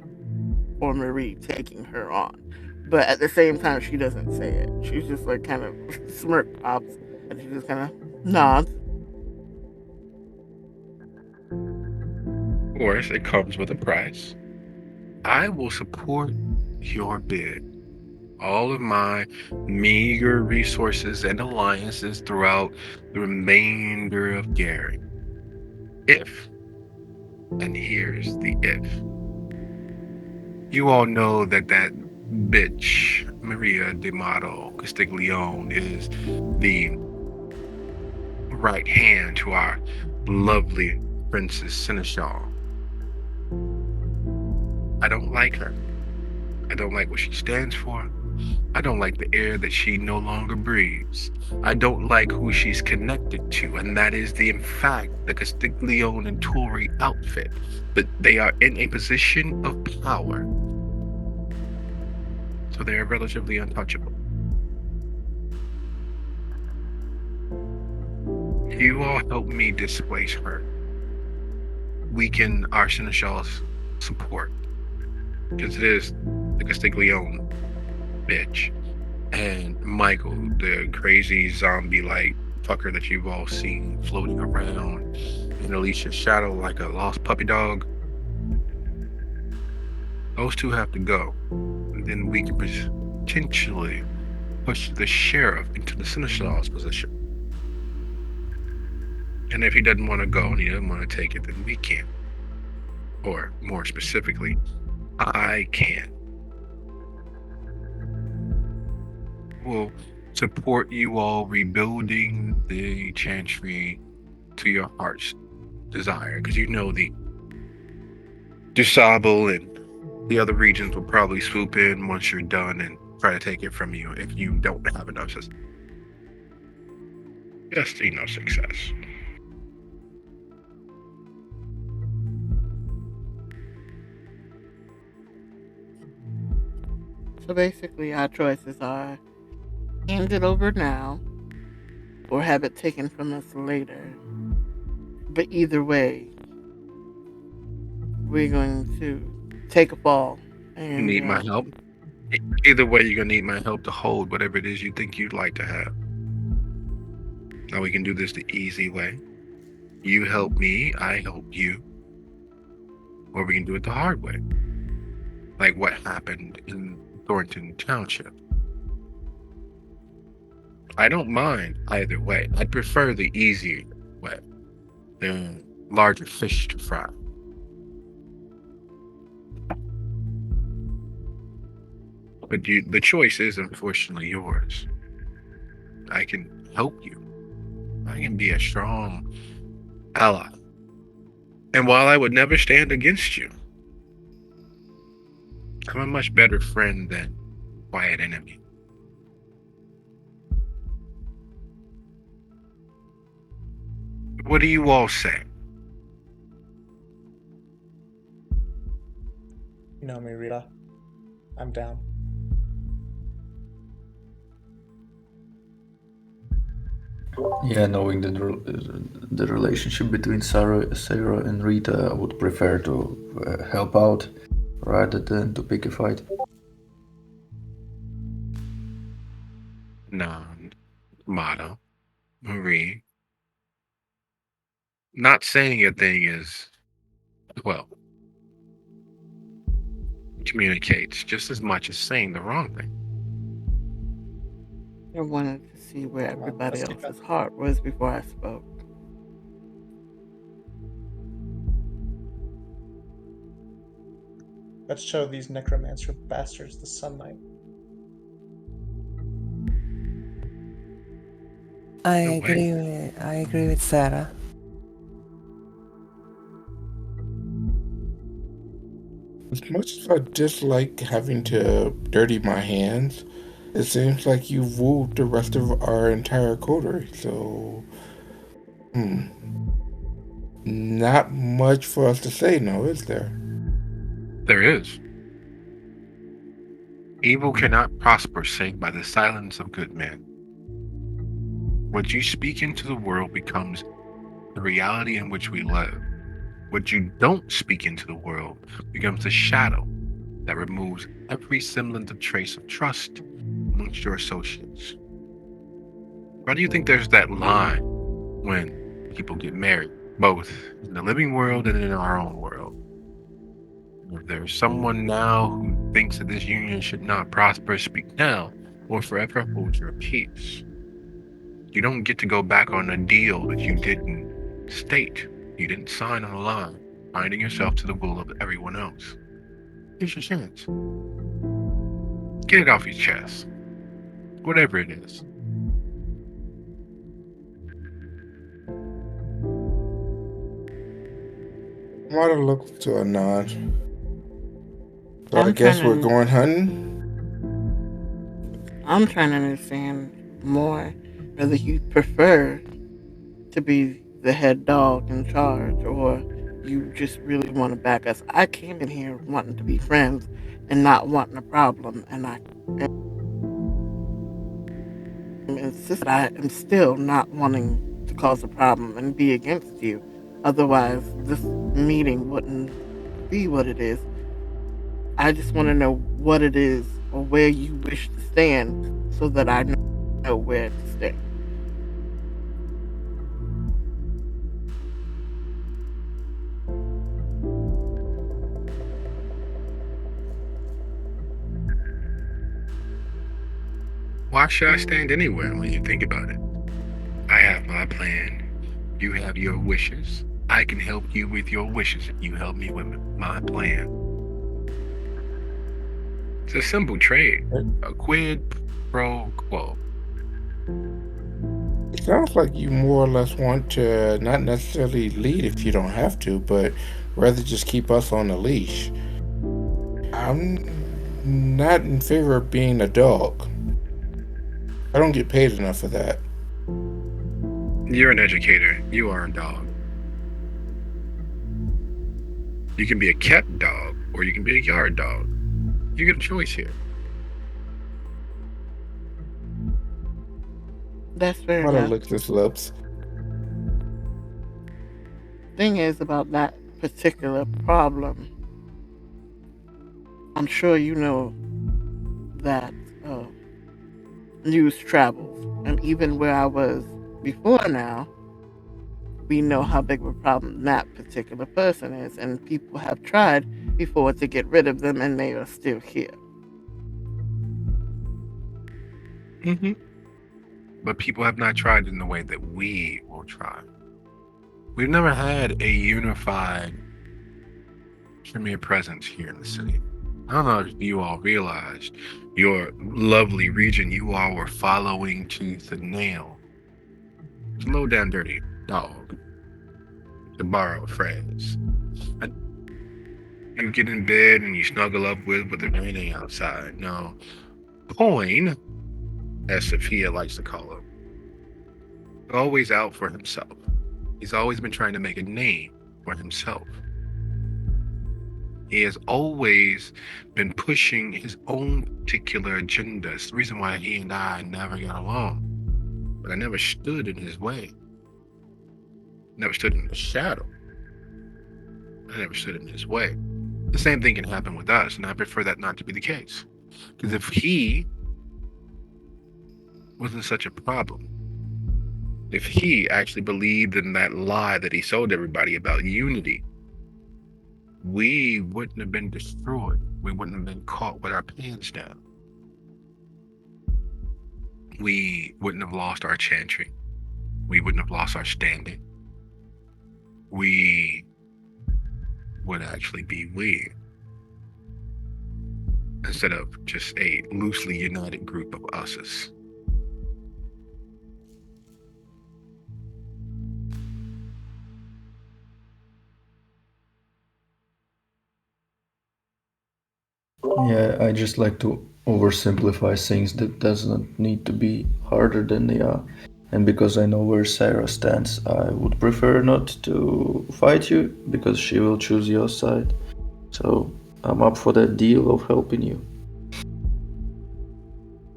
or Marie taking her on. But at the same time, she doesn't say it. She's just like kind of smirk pops and she just kind of nods. Of course, it comes with a price. I will support your bid, all of my meager resources and alliances throughout the remainder of Gary. If, and here's the if, you all know that bitch, Maria D'Amato Castiglione, is the right hand to our lovely Princess Seneschal. I don't like her. I don't like what she stands for. I don't like the air that she no longer breathes. I don't like who she's connected to, and that is in fact the Castiglione and Tory outfit. But they are in a position of power, so they are relatively untouchable. You all help me displace her, weaken our Seneschal's support, because it is the Castiglione bitch and Michael, the crazy zombie-like fucker that you've all seen floating around in Alicia's shadow like a lost puppy dog. Those two have to go, and then we can potentially push the sheriff into the Seneschal's position. And if he doesn't want to go and he doesn't want to take it, then we can. Or more specifically, I can. We'll support you all rebuilding the chantry to your heart's desire, because you know the DuSable and the other regions will probably swoop in once you're done and try to take it from you if you don't have enough success. Just success. So basically, our choices are hand it over now or have it taken from us later. But either way, we're going to take a fall. And You need my help? Either way, you're going to need my help to hold whatever it is you think you'd like to have. Now we can do this the easy way. You help me, I help you. Or we can do it the hard way. Like what happened in Thornton Township. I don't mind either way. I'd prefer the easier way. The larger fish to fry. But the choice is unfortunately yours. I can help you. I can be a strong ally. And while I would never stand against you, I'm a much better friend than quiet enemy. What do you all say? You know me, Rita. I'm down. Yeah, knowing the relationship between Sarah and Rita, I would prefer to help out rather than to pick a fight. Non, Motto, Marie. Not saying a thing is, well, communicates just as much as saying the wrong thing. I wanted to see where Come on, everybody let's take else's that. heart was before I spoke. Let's show these necromancer bastards the sunlight. No way. I agree with Sarah. As much as I dislike having to dirty my hands, it seems like you've wooed the rest of our entire coterie, so not much for us to say now, is there? There is. Evil cannot prosper save by the silence of good men. What you speak into the world becomes the reality in which we live. What you don't speak into the world becomes the shadow that removes every semblance of trace of trust amongst your associates. Why do you think there's that line when people get married, both in the living world and in our own world? If there's someone now who thinks that this union should not prosper, speak now, or forever hold your peace. You don't get to go back on a deal that you didn't state. You didn't sign on a line, binding yourself to the will of everyone else. Here's your chance. Get it off your chest. Whatever it is. Marta looked to a nod. So I I'm guess trying we're to- going hunting? I'm trying to understand more whether you prefer to be the head dog in charge or you just really want to back us. I came in here wanting to be friends and not wanting a problem, and I insist I am still not wanting to cause a problem and be against you. Otherwise, this meeting wouldn't be what it is. I just want to know what it is or where you wish to stand so that I know where to stand. Why should I stand anywhere when you think about it? I have my plan. You have your wishes. I can help you with your wishes if you help me with my plan. It's a simple trade. A quid pro quo. It sounds like you more or less want to not necessarily lead if you don't have to, but rather just keep us on the leash. I'm not in favor of being a dog. I don't get paid enough for that. You're an educator. You are a dog. You can be a kept dog, or you can be a yard dog. You get a choice here. That's fair Marta enough. licks his lips. Thing is about that particular problem, I'm sure you know that news travels, and even where I was before now, we know how big of a problem that particular person is, and people have tried before to get rid of them, and they are still here. Mm-hmm. But people have not tried in the way that we will try. We've never had a unified premier presence here in the city. I don't know if you all realized your lovely region you all were following tooth and nail. It's a low down dirty dog, to borrow a phrase. You get in bed and you snuggle up with it raining outside. No, Coin, as Sophia likes to call him, always out for himself. He's always been trying to make a name for himself. He has always been pushing his own particular agenda. It's the reason why he and I never got along. But I never stood in his way. Never stood in his shadow. I never stood in his way. The same thing can happen with us, and I prefer that not to be the case. Because if he wasn't such a problem, if he actually believed in that lie that he sold everybody about unity, we wouldn't have been destroyed. We wouldn't have been caught with our pants down. We wouldn't have lost our chantry. We wouldn't have lost our standing. We would actually be we, instead of just a loosely united group of us's. Yeah, I just like to oversimplify things that does not need to be harder than they are. And because I know where Sarah stands, I would prefer not to fight you because she will choose your side. So I'm up for that deal of helping you.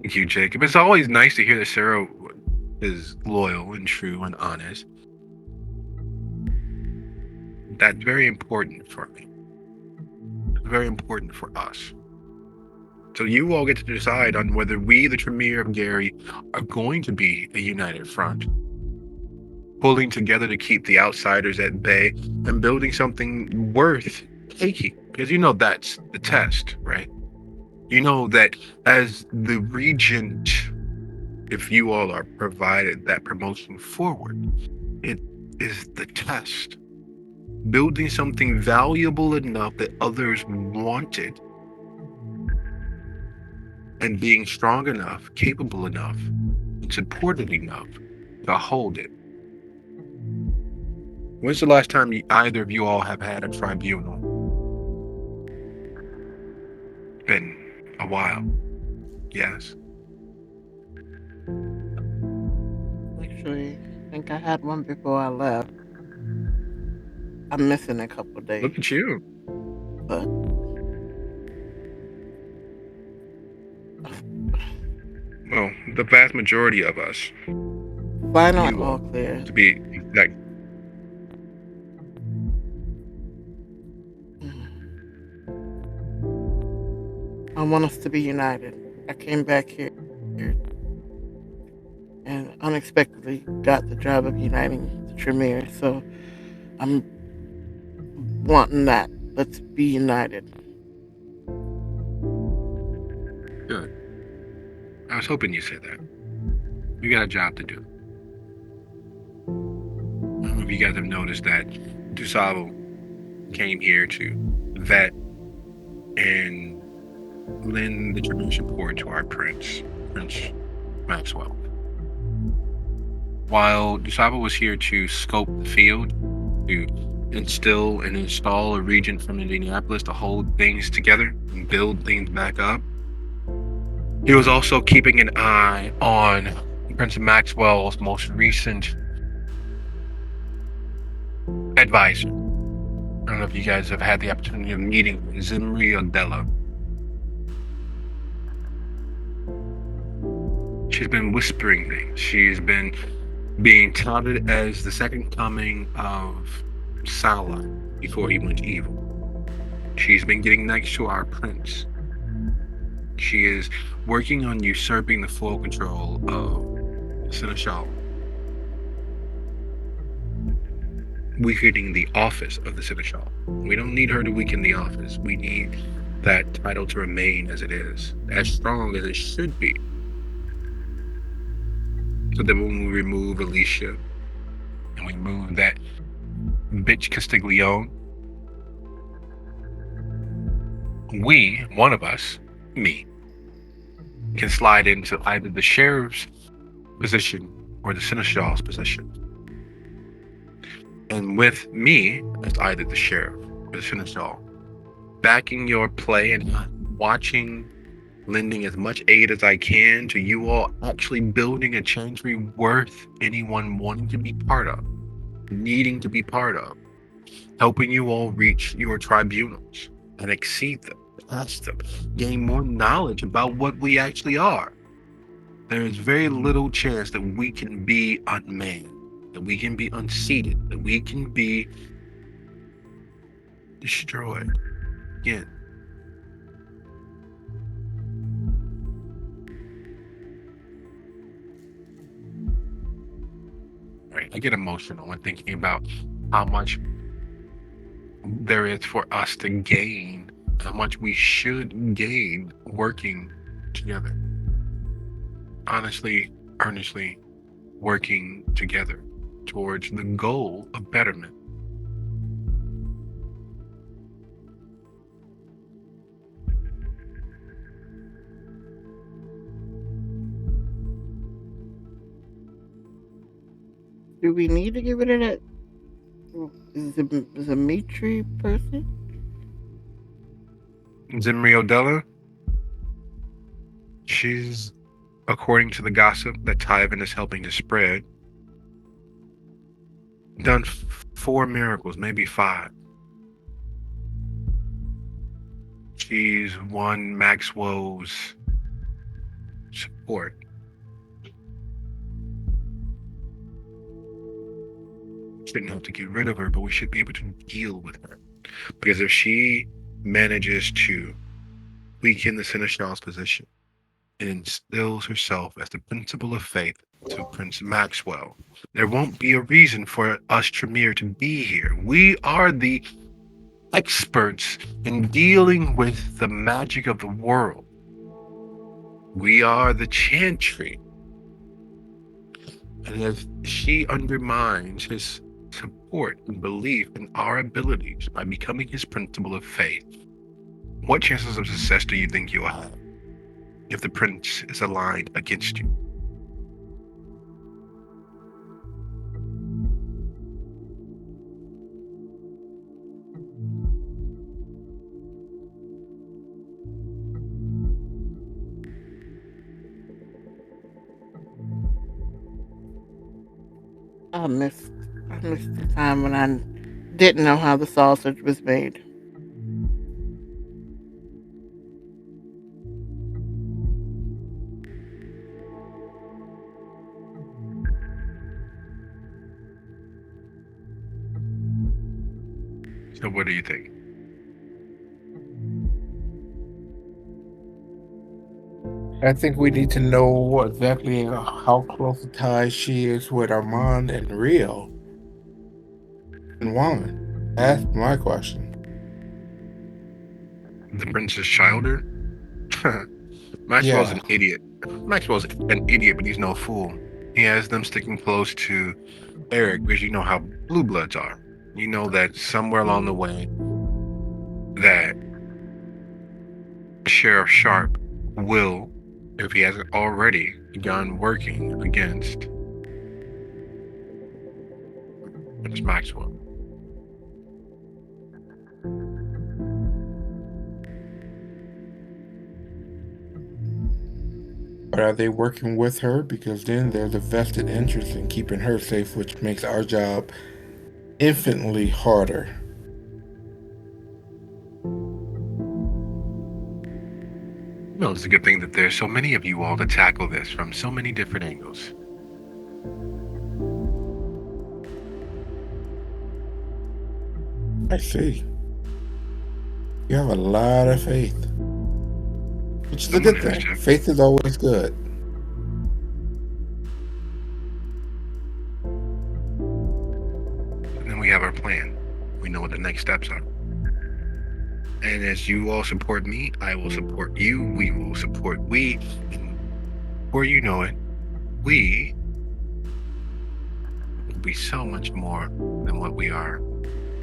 Thank you, Jacob. It's always nice to hear that Sarah is loyal and true and honest. That's very important for me. It's very important for us. So you all get to decide on whether we, the Tremere of Gary, are going to be a united front, pulling together to keep the outsiders at bay and building something worth taking, Because you know that's the test, right? You know that as the regent, if you all are provided that promotion forward, it is the test. Building something valuable enough that others want it, and being strong enough, capable enough, and supported enough to hold it. When's the last time either of you all have had a tribunal? Been a while. Yes. Actually, I think I had one before I left. I'm missing a couple days, Look at you. but Well, the vast majority of us, final You all are. clear. to be exact, I want us to be united. I came back here and unexpectedly got the job of uniting the Tremere, so I'm wanting that. Let's be united. good. I was hoping you said that. We got a job to do. I don't know if you guys have noticed that Dusavo came here to vet and lend the tribute support to our Prince Maxwell. While Dusavo was here to scope the field, to instill and install a regent from Indianapolis to hold things together and build things back up, he was also keeping an eye on Prince Maxwell's most recent advisor. I don't know if you guys have had the opportunity of meeting Zimri Odella. She's been whispering things. She's been being touted as the second coming of Sauron before he went evil. She's been getting next to our prince. She is working on usurping the full control of Seneschal, weakening the office of the Seneschal. We don't need her to weaken the office. We need that title to remain as it is, as strong as it should be. So that when we remove Alicia and we move that bitch Castiglione, one of us, me, can slide into either the sheriff's position or the seneschal's position. And with me as either the sheriff or the seneschal, backing your play and watching, lending as much aid as I can to you all actually building a chancery worth anyone wanting to be part of, needing to be part of, helping you all reach your tribunals and exceed them, pass them, gain more knowledge about what we actually are. There is very little chance that we can be unmanned, that we can be unseated, that we can be destroyed again. Right, I get emotional when thinking about how much there is for us to gain, how much we should gain working together. Honestly, earnestly working together towards the goal of betterment. Do we need to get rid of that Dimitri person? Zimri Odella, she's, according to the gossip that Tyven is helping to spread, done 4 miracles, maybe 5. She's won Maxwell's support. Shouldn't have to get rid of her, but we should be able to deal with her. Because if she manages to weaken the Seneschal's position and instills herself as the principle of faith to Prince Maxwell, there won't be a reason for us Tremere to be here. We are the experts in dealing with the magic of the world. We are the Chantry. And if she undermines his support and belief in our abilities by becoming his principle of faith, what chances of success do you think you'll have if the prince is aligned against you? I miss the time when I didn't know how the sausage was made. So what do you think? I think we need to know exactly how close a tie she is with Armand and Rio and Juan. That's my question. The prince's childer? Maxwell's Yeah. an idiot. Maxwell's an idiot, but he's no fool. He has them sticking close to Eric because you know how blue bloods are. You know that somewhere along the way that Sheriff Sharp will, if he hasn't already, begun working against Maxwell. But are they working with her? Because then there's a vested interest in keeping her safe, which makes our job infinitely harder. No, it's a good thing that there's so many of you all to tackle this from so many different angles. I see. You have a lot of faith, which is a good thing. Faith is always good. And then we have our plan. We know what the next steps are. And as you all support me, I will support you. We will support we. And before you know it, we will be so much more than what we are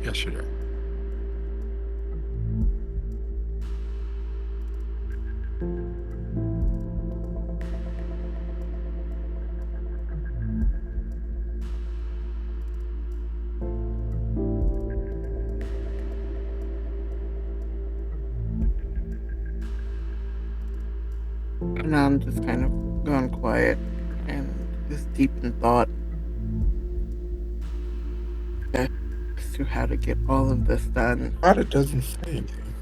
yesterday. And I'm just kind of gone quiet and just deep in thought as to how to get all of this done. Carter doesn't say anything.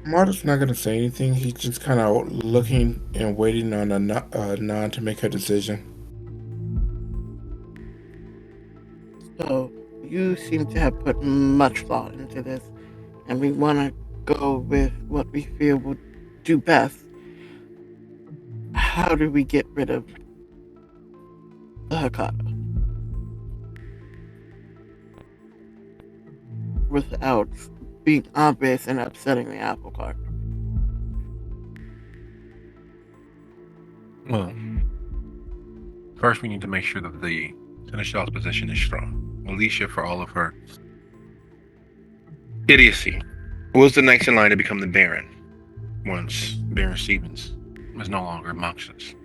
Marta's not going to say anything. He's just kind of looking and waiting on a nod to make her decision. So you seem to have put much thought into this, and we want to go with what we feel would do best. How do we get rid of the Hakata without being obvious and upsetting the apple cart? Well, first we need to make sure that the Seneschal's position is strong. Alicia, for all of her idiocy, was the next in line to become the Baron once Baron Stevens was no longer amongst us.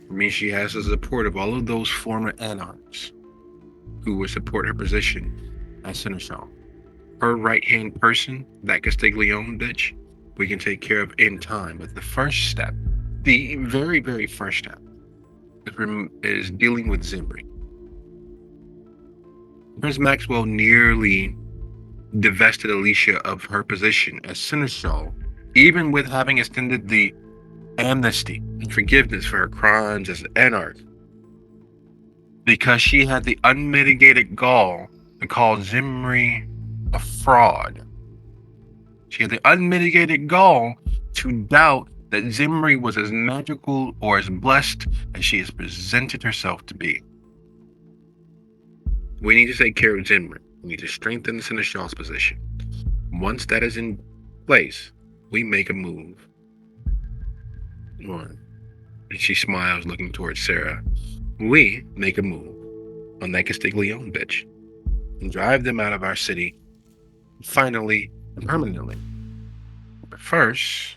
I mean, she has the support of all of those former anarchs who would support her position as Seneschal. Her right-hand person, that Castiglione bitch, we can take care of in time. But the first step, the very, very first step, is dealing with Zimbri. Prince Maxwell nearly divested Alicia of her position as Seneschal, even with having extended the amnesty and forgiveness for her crimes as an anarch, because she had the unmitigated gall to call Zimri a fraud. She had the unmitigated gall to doubt that Zimri was as magical or as blessed as she has presented herself to be. We need to take care of Zimri. We need to strengthen the Seneschal's position. Once that is in place, we make a move. And she smiles, looking towards Sarah. We make a move on that Castiglione bitch and drive them out of our city, finally and permanently. But first,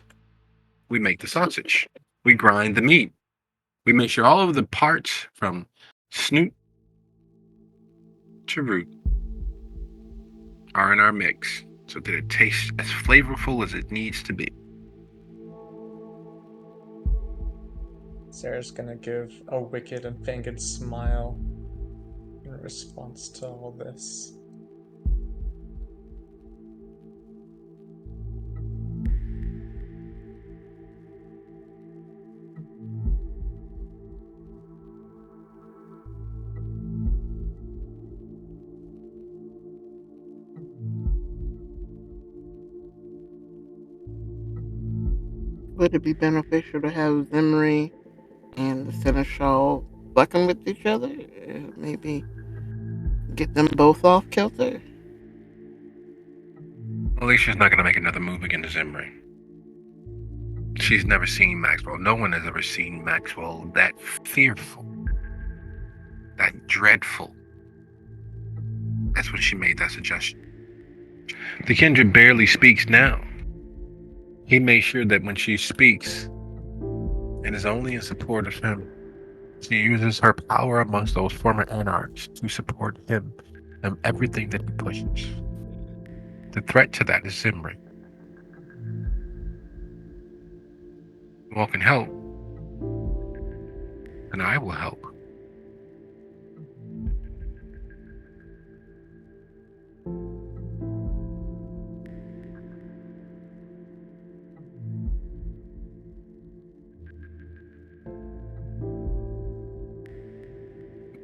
we make the sausage. We grind the meat. We make sure all of the parts from snoot to root are in our mix so that it tastes as flavorful as it needs to be. Sarah's gonna give a wicked and fanged smile in response to all this. Would it be beneficial to have Zimri and the Seneschal fucking with each other? Maybe get them both off kilter? Alicia's not going to make another move against Zimri. She's never seen Maxwell. No one has ever seen Maxwell that fearful, that dreadful. That's when she made that suggestion. The kindred barely speaks now. He makes sure that when she speaks, it is only in support of him. She uses her power amongst those former anarchs to support him and everything that he pushes. The threat to that is Zimri. You all can help, and I will help.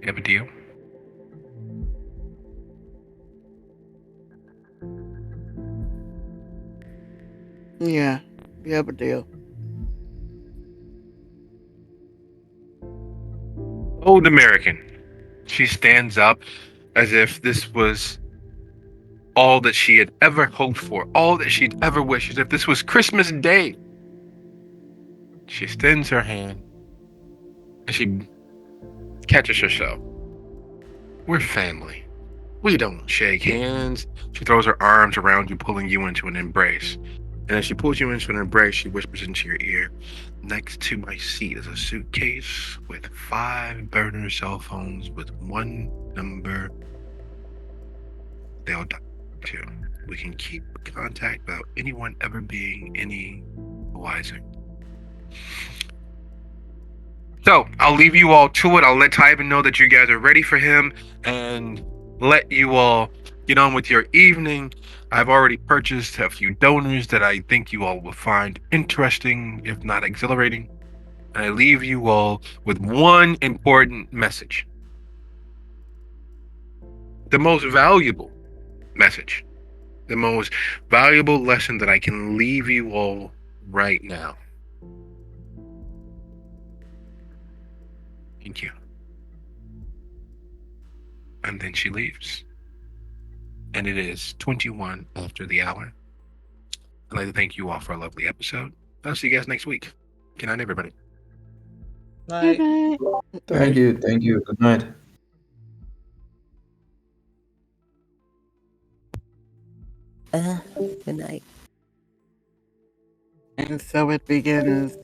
You have a deal? Yeah, we have a deal. Old American. She stands up as if this was all that she had ever hoped for, all that she'd ever wished, as if this was Christmas Day. She extends her hand and she catches herself. We're family. We don't shake hands. She throws her arms around you, pulling you into an embrace. And as she pulls you into an embrace, she whispers into your ear, next to my seat is a suitcase with 5 burner cell phones with 1 number they'll dial to. We can keep contact without anyone ever being any wiser. So I'll leave you all to it. I'll let Tyven know that you guys are ready for him and let you all get on with your evening. I've already purchased a few donors that I think you all will find interesting, if not exhilarating. And I leave you all with one important message. The most valuable message. The most valuable lesson that I can leave you all right now. Thank you. And then she leaves. And it is 21 after the hour. I'd like to thank you all for a lovely episode. I'll see you guys next week. Good night, everybody. Night. Good night. Thank you. Thank you. Good night. Good night. And so it begins.